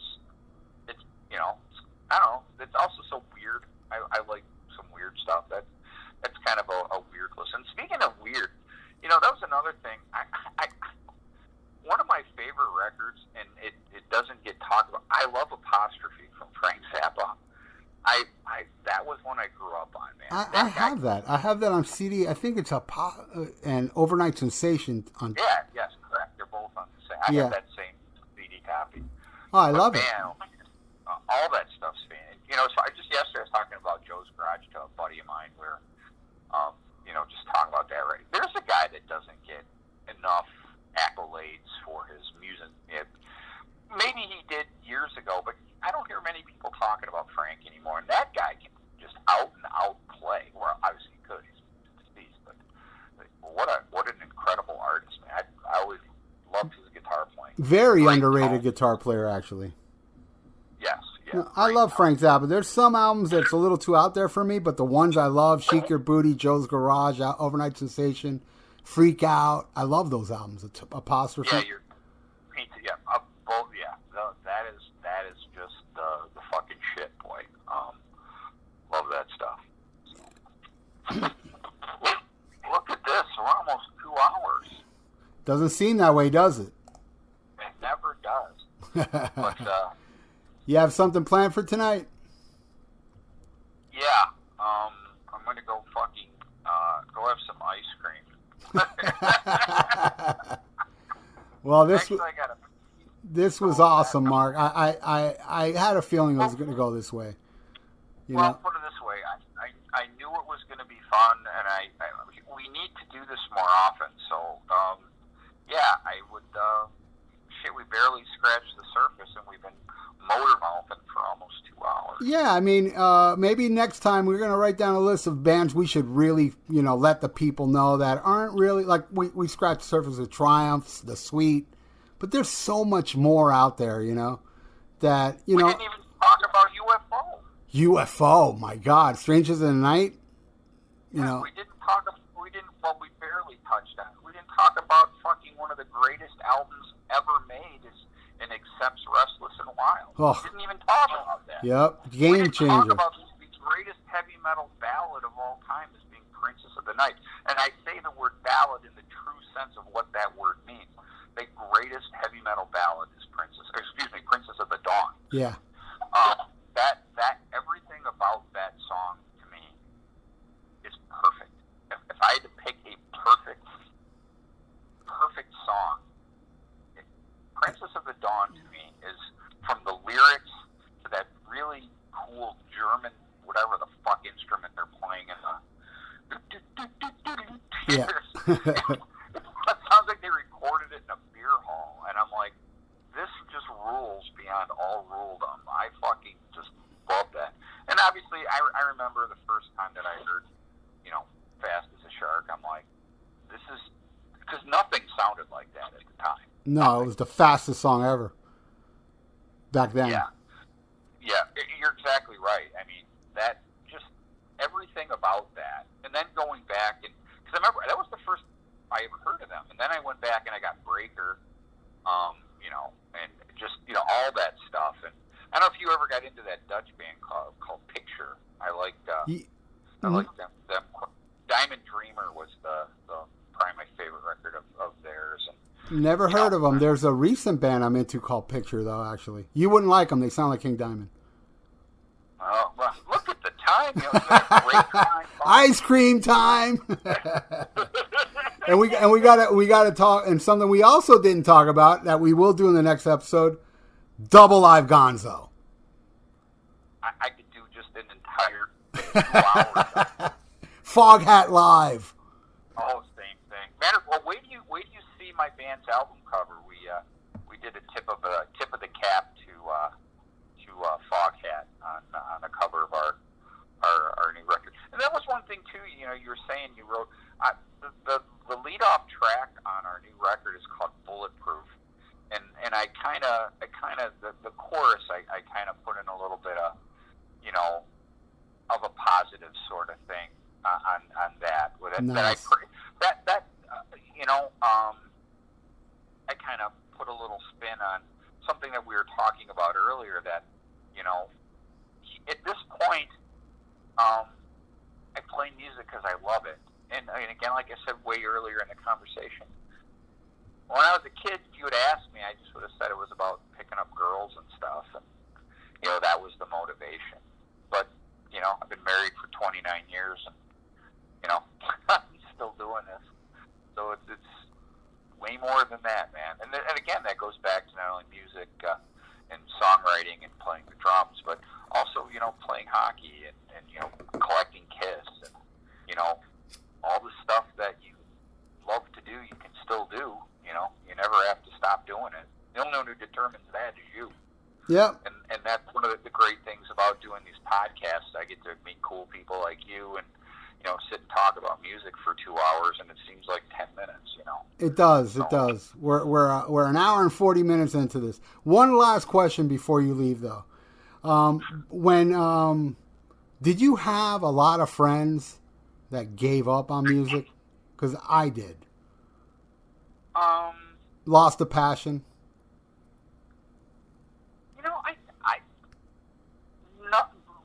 it's I don't know, it's also so weird. I like some weird stuff. That's kind of a weird listen. Speaking of weird, that was another thing. I one of my favorite records, and it doesn't get talked about. I love Apostrophe from Frank Zappa. That was one I grew up on, man. I have that. I have that on CD. I think it's an Overnight Sensation on. Yeah, yes, correct. They're both on the same. I have that same CD copy. Oh, I love it. All that stuff's fan. So just yesterday I was talking about Joe's Garage to a buddy of mine where, just talking about that, right? There's a guy that doesn't get enough accolades for his music. Maybe he did years ago, but I don't hear many people talking about Frank anymore. And that guy can just out and out play. Well, obviously he could. He's deceased, but what Very Great underrated tone. guitar player, actually. Yes, yeah. I great love tone. Frank Zappa. There's some albums that's a little too out there for me, but the ones I love, Shake Your Booty, Joe's Garage, Overnight Sensation, Freak Out. I love those albums. Apostrophe. Yeah, both. Yeah, that is just the fucking shit, boy. Love that stuff. Look at this. We're almost 2 hours. Doesn't seem that way, does it? It never does. But You have something planned for tonight? yeah, I'm gonna go fucking go have some ice cream. Well, Next, I gotta. this was awesome, Mark. I had a feeling it was going to go this way. You Well, know? put it this way, I knew it was going to be fun, and we need to do this more often. So, yeah, I would. Shit, we barely scratched the surface, and we've been motor mouthing for almost 2 hours. Yeah, I mean, maybe next time we're going to write down a list of bands we should really, let the people know that aren't really, like, we scratched the surface of Triumphs, The Sweet, but there's so much more out there, that, We didn't even talk about UFO. UFO, my God, Strangers in the Night, We didn't talk. Well, we barely touched on it. We didn't talk about fucking one of the greatest albums ever made and accepts Restless and Wild. Oh. We didn't even talk about that. Yep, We game didn't talk changer. about the greatest heavy metal ballad of all time as being Princess of the Night. And I say the word ballad in the true sense of what that word means. The greatest heavy metal ballad is Princess of the Dawn. Yeah. That everything about that song to me is perfect. If I had to pick a perfect song, Princess of the Dawn to me is, from the lyrics to that really cool German, whatever the fuck instrument they're playing in the. Yeah. It sounds like they recorded it in a beer hall, and I'm like, this just rules beyond all ruledom. I fucking just love that. And obviously, I remember the first time that I heard, Fast as a Shark. I'm like, this is, because nothing sounded like that at the time. No, it was the fastest song ever back then. Yeah, you're exactly right. I mean, that just everything about that, and then going back and because I remember that was the first I ever heard of them, and then I went back and I got Breaker, and just all that stuff. And I don't know if you ever got into that Dutch band called Picture. I liked I liked them. Diamond Dreamer was the probably my favorite record of theirs. And Never heard of them. There's a recent band I'm into called Picture, though, actually. You wouldn't like them. They sound like King Diamond. Well, look at the time. It's been a great time. Ice cream time. and we gotta talk, and something we also didn't talk about that we will do in the next episode, Double Live Gonzo. I could do just an entire 2 hours. Foghat Live. Oh, same thing. Matter. Well, wait do you see my band's album cover? We did a tip of the cap to Foghat on the cover of our new record. And that was one thing too. You were saying you wrote the lead off track on our new record is called Bulletproof, and I kind of the chorus I kind of put in a little bit of of a positive sort of thing on that with it. Nice. I kind of put a little spin on something that we were talking about earlier, that at this point I play music because I love it, and again, like I said way earlier in the conversation, when I was a kid, if you would ask me, I just would have said it was about picking up girls and stuff, and that was the motivation. But I've been married for 29 years, and I'm still doing this. So it's way more than that, man. And again, that goes back to not only music and songwriting and playing the drums, but also playing hockey and collecting Kiss, and all the stuff that you love to do, you can still do. You never have to stop doing it. The only one who determines that is you. Yep. And that's one of the great things about doing these podcasts. I get to meet cool people like you, and sit and talk about music for 2 hours, and it seems like 10 minutes. It does. So, It does. We're an hour and 40 minutes into this. One last question before you leave, though. Did you have a lot of friends that gave up on music? Because I did. Lost the passion.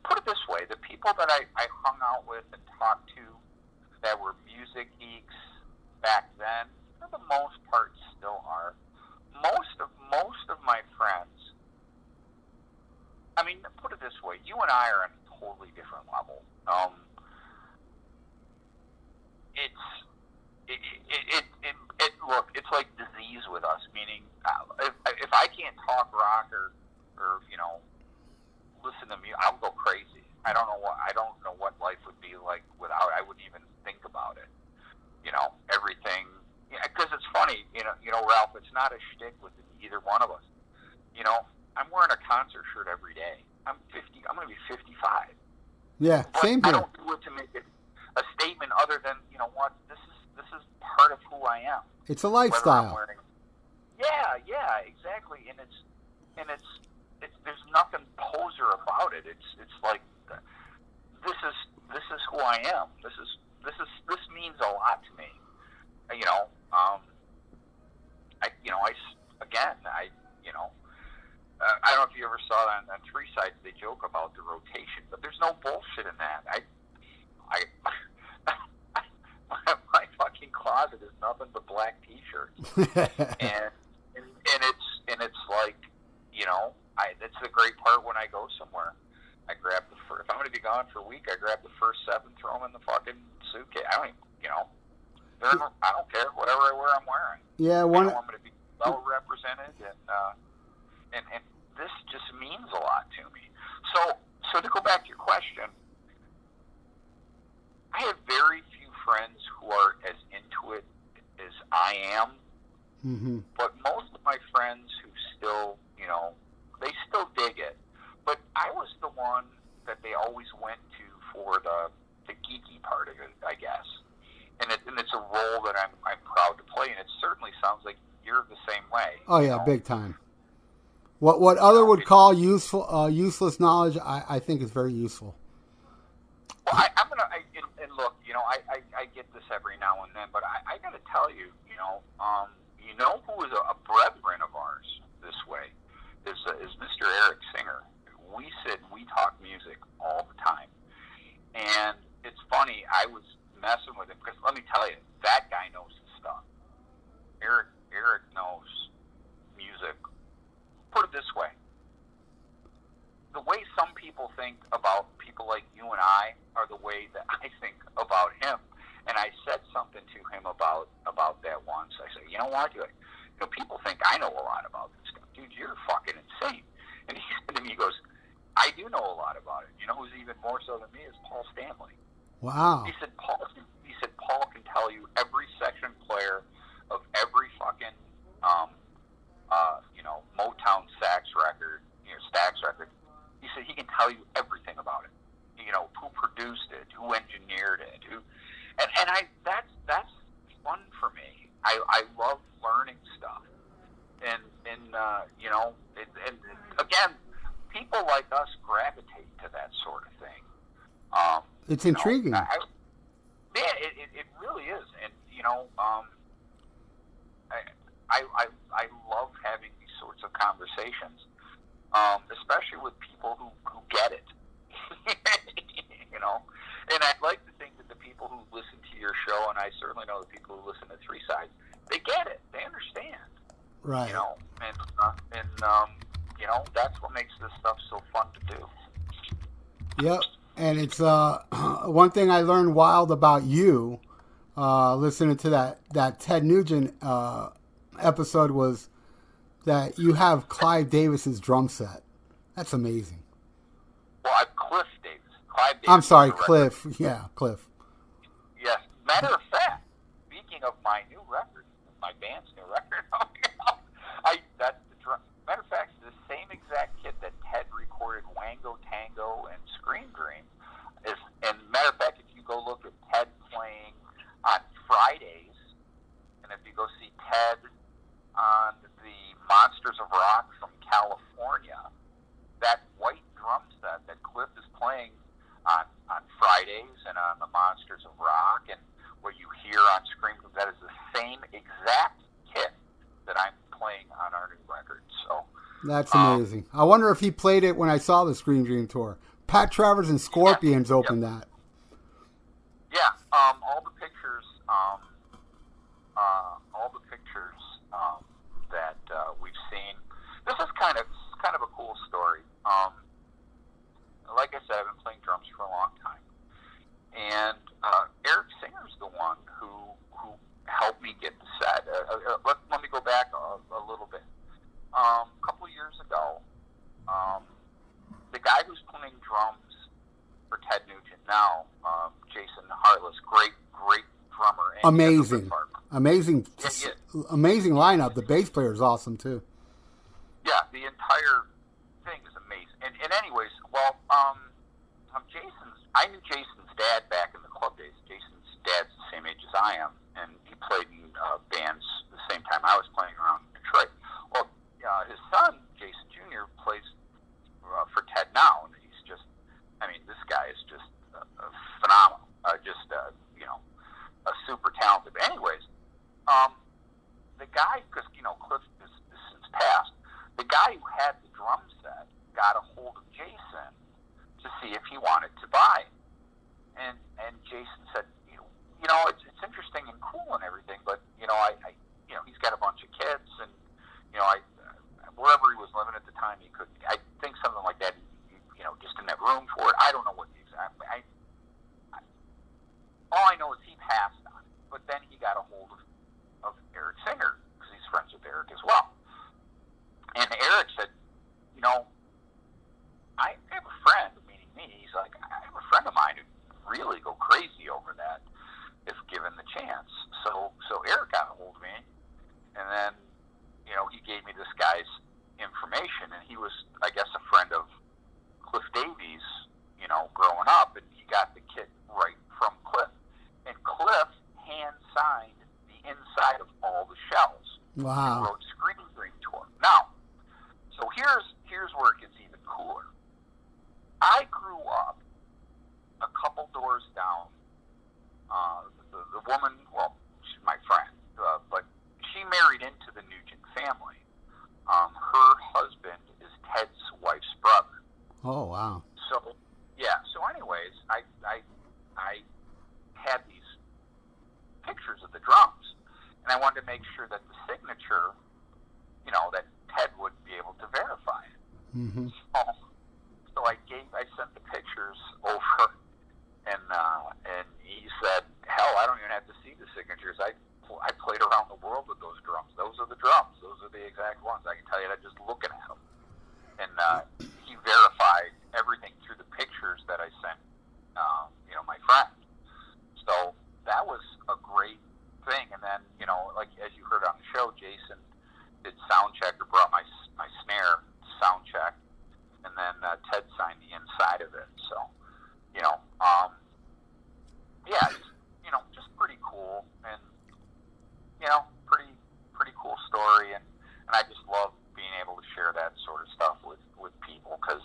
Put it this way: the people that I hung out with and talked to that were music geeks back then, for the most part, still are. Most of my friends. I mean, put it this way: you and I are on a totally different level. Look, it's like disease with us. Meaning, if I can't talk rock or listen to music, I'll go crazy. I don't know what life would be like without. I wouldn't even think about it. Everything. Because it's funny. Ralph. It's not a shtick with either one of us. I'm wearing a concert shirt every day. I'm 50. I'm going to be 55. Yeah, but same here. I don't do it to make it a statement other than what this is part of who I am. It's a lifestyle. Yeah, exactly. And it's there's nothing poser about it. It's like this is who I am. This means a lot to me. I don't know if you ever saw that on Three Sides. They joke about the rotation, but there's no bullshit in that. My fucking closet is nothing but black T-shirts, and it's like, that's the great part when I go somewhere. I grab if I'm going to be gone for a week, I grab the first 7, throw them in the fucking suitcase. I don't care. Whatever I wear, I'm wearing. Yeah, I'm going to be well represented, and this just means a lot to me. So to go back to your question, I have very few friends who are as into it as I am, but most of my friends who still, they still dig it. But I was the one that they always went to for the geeky part of it, I guess. And it's a role that I'm proud to play, and it certainly sounds like you're the same way. Oh yeah, big time. What other would call useless knowledge, I think is very useful. Well, I'm gonna and look, I get this every now and then, but I gotta tell you, who is a brethren of ours this way is Mr. Eric Singer. We talk music all the time, and it's funny. I was messing with him because let me tell you, that guy knows his stuff. Eric knows music. Put it this way: the way some people think about people like you and I are the way that I think about him. And I said something to him about that once. I said, you know what? People think I know a lot about this stuff. Dude, you're fucking insane. And he said to me, he goes, I do know a lot about it. You know who's even more so than me is Paul Stanley. Wow. He said Paul can tell you every section player of every fucking Motown sax record, Stax record. He said he can tell you everything about it. Who produced it, who engineered it, that's fun for me. I love learning stuff, and again, people like us gravitate to that sort of thing. It's intriguing. It really is, and I love having these sorts of conversations, especially with people who get it. And I'd like to think that the people who listen to your show, and I certainly know the people who listen to Three Sides, they get it, they understand, right? That's what makes this stuff so fun to do. Yep, and it's one thing I learned wild about you, listening to that Ted Nugent episode was that you have Clive Davis's drum set. That's amazing. Well, I'm Cliff Davis. Clive Davis. I'm sorry, Cliff. Yeah, Cliff. Yes. Matter of fact, speaking of my new record, my band's new record, that's the drum. Matter of fact, it's the same exact kit that Ted recorded Wango Tango and Scream Dream. And matter of fact, if you go look at the Monsters of Rock and what you hear on Scream, that is the same exact kit that I'm playing on our new record. So that's amazing. I wonder if he played it when I saw the Scream Dream tour. Pat Travers and Scorpions opened that. Yeah, all the pictures, that we've seen. This is kind of a cool story. Like I said, I've been playing drums for a long time, and Eric Singer's the one who helped me get the set. Let me go back a little bit. A couple of years ago, the guy who's playing drums for Ted Nugent now, Jason Hartless, great drummer. And amazing Yeah. amazing lineup. The bass player is awesome too. Yeah, the entire thing is amazing. And anyways, well, I knew Jason's dad back in the club days. Jason's dad's the same age as I am, and he played in bands the same time I was playing around Detroit. Well, his son, Jason Jr., plays for Ted now, and he's just, this guy is just phenomenal. A super talented. But anyways, the guy, because, Cliff is since passed, the guy who had the drum set got a hold of Jason to see if he wanted to buy it. And Jason said, it's interesting and cool and everything, but, he's got a bunch of kids, and, wherever he was living at the time, he could, I think something like that, just didn't have room for it. I don't know what exactly. All I know is he passed on it, but then he got a hold of Eric Singer, because he's friends with Eric as well. And Eric said, I have a friend, meaning me, he's like, I have a friend of mine who'd really go crazy over that if given the chance. So Eric got a hold of me, and then, he gave me this guy's information, and he was, I guess, a friend of Cliff Davies, growing up, and he got the kit right from Cliff. And Cliff hand-signed the inside of all the shells. Wow. He wrote Scream Dream Tour. Now, so here's where it gets even cooler. I grew up a couple doors down. The woman, well, she's my friend, but she married into the Nugent family. Her husband is Ted's wife's brother. Oh, wow. So, yeah. So, anyways, I had these pictures of the drums, and I wanted to make sure that the signature, that Ted would be able to verify it. Mm-hmm. So I sent the pictures over, and he said, "Hell, I don't even have to see the signatures. I played around the world with those drums. Those are the drums. Those are the exact ones. I can tell you that just looking at them." And he verified everything through the pictures that I sent, my friend. So that was a great thing. And then, like as you heard on the show, Jason did sound check or brought my snare sound check, and then Ted signed the inside of it. So, just pretty cool, and pretty cool story, and I just love being able to share that sort of stuff with people, because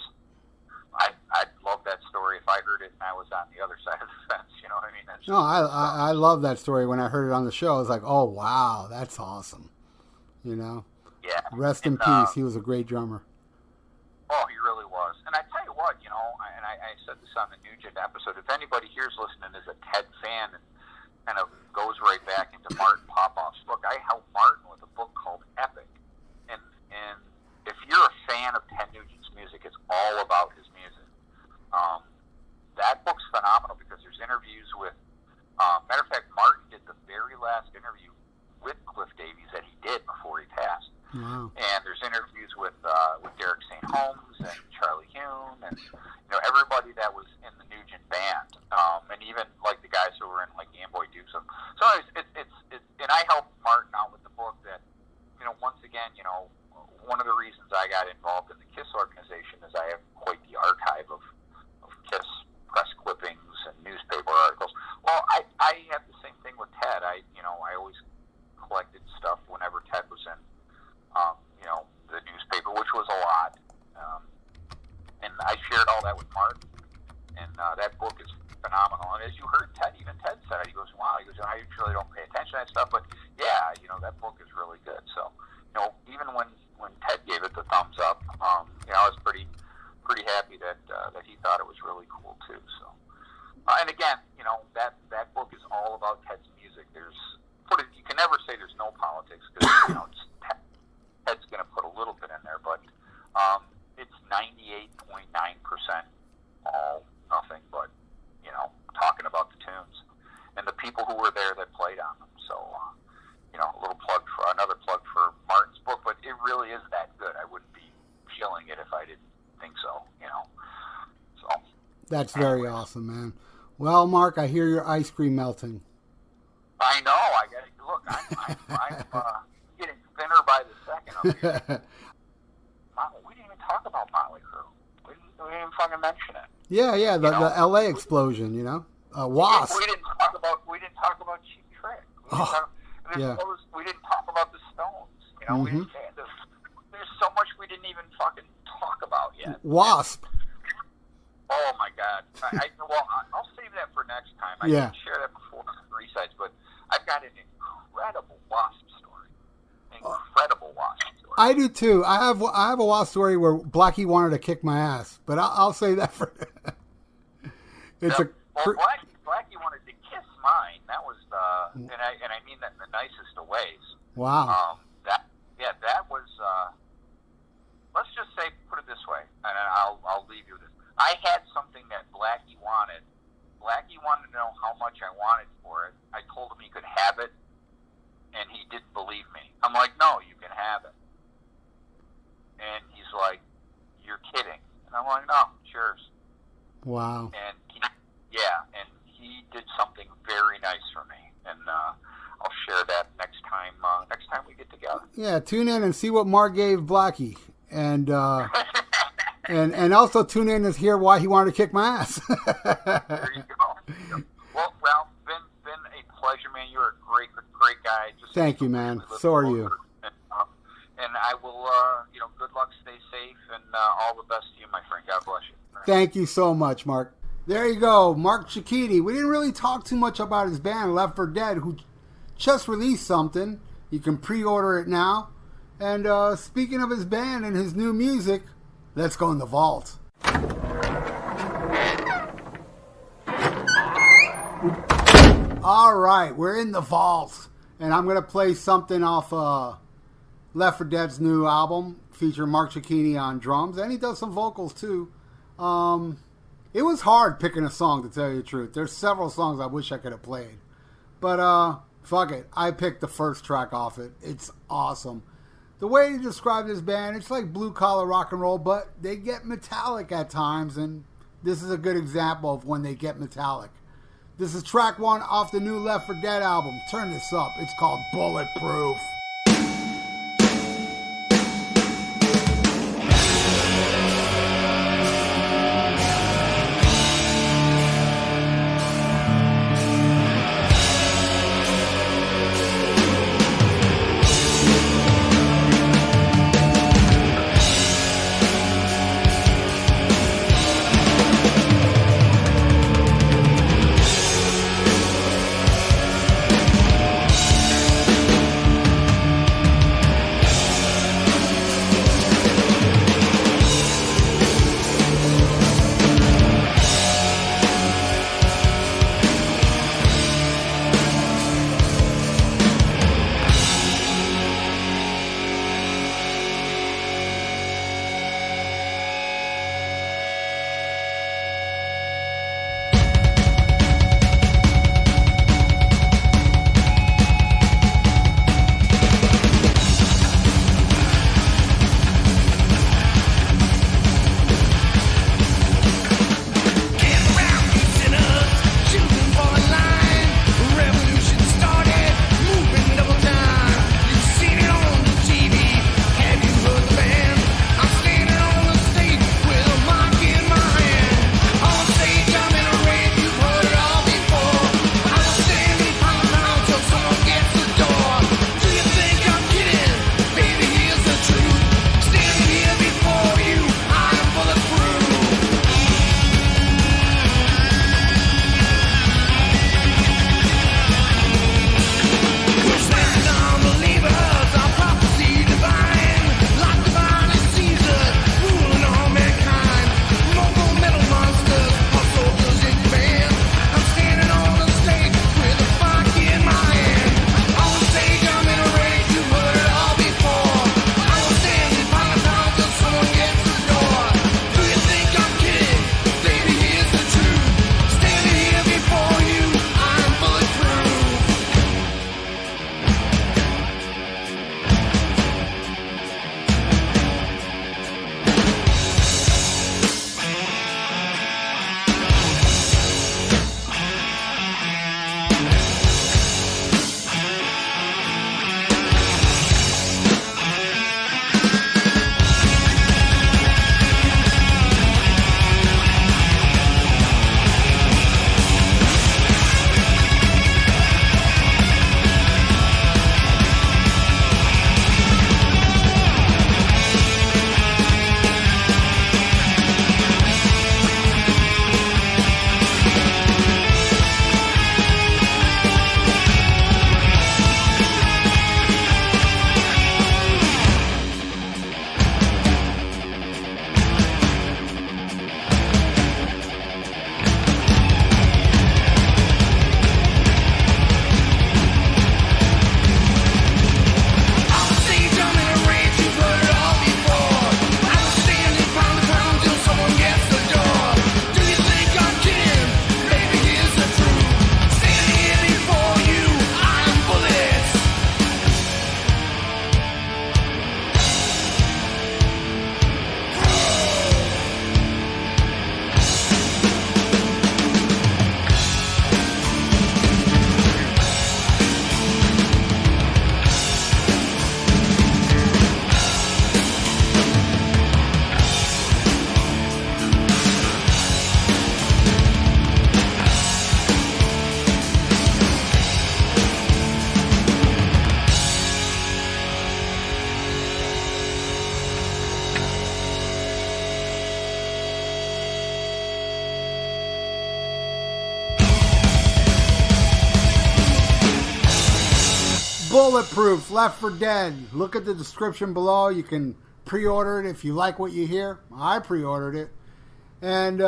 I'd love that story if I heard it and I was on the other side of the fence. You know what I mean? No, I love that story. When I heard it on the show, I was like, oh, wow, that's awesome. Yeah. Rest in peace. He was a great drummer. Oh, he really was. And I tell you what, and I said this on the Nugent episode, if anybody here's listening is a Ted fan and kind of goes right back into Martin Popoff's book, I helped Martin with a book called Epic. And if you're a fan of Ted Nugent's music, it's all about his music. That book's phenomenal because there's interviews with, matter of fact, Martin did the very last interview with Cliff Davies that he did before he passed. Wow. And there's interviews with Derek St. Holmes and Charlie Hume and everybody that was in the Nugent band, and even like the guys who were in like Amboy Dukes. So it's and I helped Martin out with the book that once again one of the reasons I got involved in the KISS organization is I have quite the archive of KISS press clippings and newspaper articles. Well, I have the same thing with Ted. I always collected stuff whenever Ted was in the newspaper, which was a lot. And I shared all that with Martin, and that book is phenomenal. And and as you heard Ted, even Ted said it. He goes, wow. He goes, I usually don't pay attention to that stuff, but yeah, that book is really good. So, even when Ted gave it the thumbs up, I was pretty happy that he thought it was really cool too. So, and again, that book is all about Ted's music. You can never say there's no politics because Ted's going to put a little bit in there, but it's 98.9% all nothing but talking about the tunes and the people who were there that played on them. So another plug for Martin's book, but it really is that good. I wouldn't be feeling it if I didn't think so. So that's very awesome, man. Well, Mark, I hear your ice cream melting. I know. I got to look. I'm getting thinner by the second up here. We didn't even talk about Motley Crue. We didn't even fucking mention it. Yeah, the L.A. explosion, Wasp. We didn't talk about Cheap Trick. We didn't talk about the Stones. Mm-hmm. There's so much we didn't even fucking talk about yet. Wasp. Oh my God! I'll save that for next time. I didn't share that before on the resides, but I've got an incredible Wasp story. I do too. I have a Wasp story where Blackie wanted to kick my ass, but I'll say that for. Blackie wanted to kiss mine. That was and I mean that in the nicest of ways. Wow. That was. Let's just say, put it this way, and I'll leave you with this. I had something that Blackie wanted. Blackie wanted to know how much I wanted for it. I told him he could have it, and he didn't believe me. I'm like, no, you can have it. And he's like, you're kidding. And I'm like, no, it's yours. Wow. And he did something very nice for me. And I'll share that next time we get together. Yeah, tune in and see what Mark gave Blackie. And and also tune in to hear why he wanted to kick my ass. There you go. Well, Ralph, been a pleasure, man. You're a great guy. Thank you, man. So are you. And I will, good luck, stay safe, and all the best to you, my friend. God bless you. Right. Thank you so much, Mark. There you go, Mark Cicchini. We didn't really talk too much about his band, Left 4 Dead, who just released something. You can pre-order it now. And speaking of his band and his new music, let's go in the vault. All right, we're in the vault. And I'm going to play something off Left 4 Dead's new album, featuring Mark Cicchini on drums. And he does some vocals, too. It was hard picking a song, to tell you the truth. There's several songs I wish I could have played. But fuck it. I picked the first track off it. It's awesome. The way to describe this band, it's like blue-collar rock and roll, but they get metallic at times, and this is a good example of when they get metallic. This is track 1 off the new Left 4 Dead album. Turn this up. It's called Bulletproof. Bulletproof, Left for Dead. Look at the description below. You can pre-order it if you like what you hear. I pre-ordered it. And,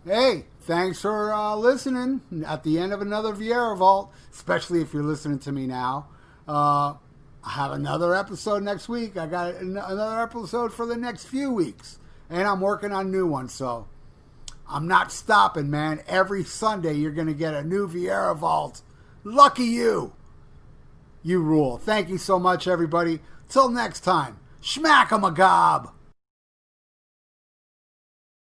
hey, thanks for listening at the end of another Viera Vault, especially if you're listening to me now. I have another episode next week. I got another episode for the next few weeks. And I'm working on new ones, so I'm not stopping, man. Every Sunday you're going to get a new Viera Vault. Lucky you. You rule. Thank you so much, everybody. Till next time, schmack 'em a gob.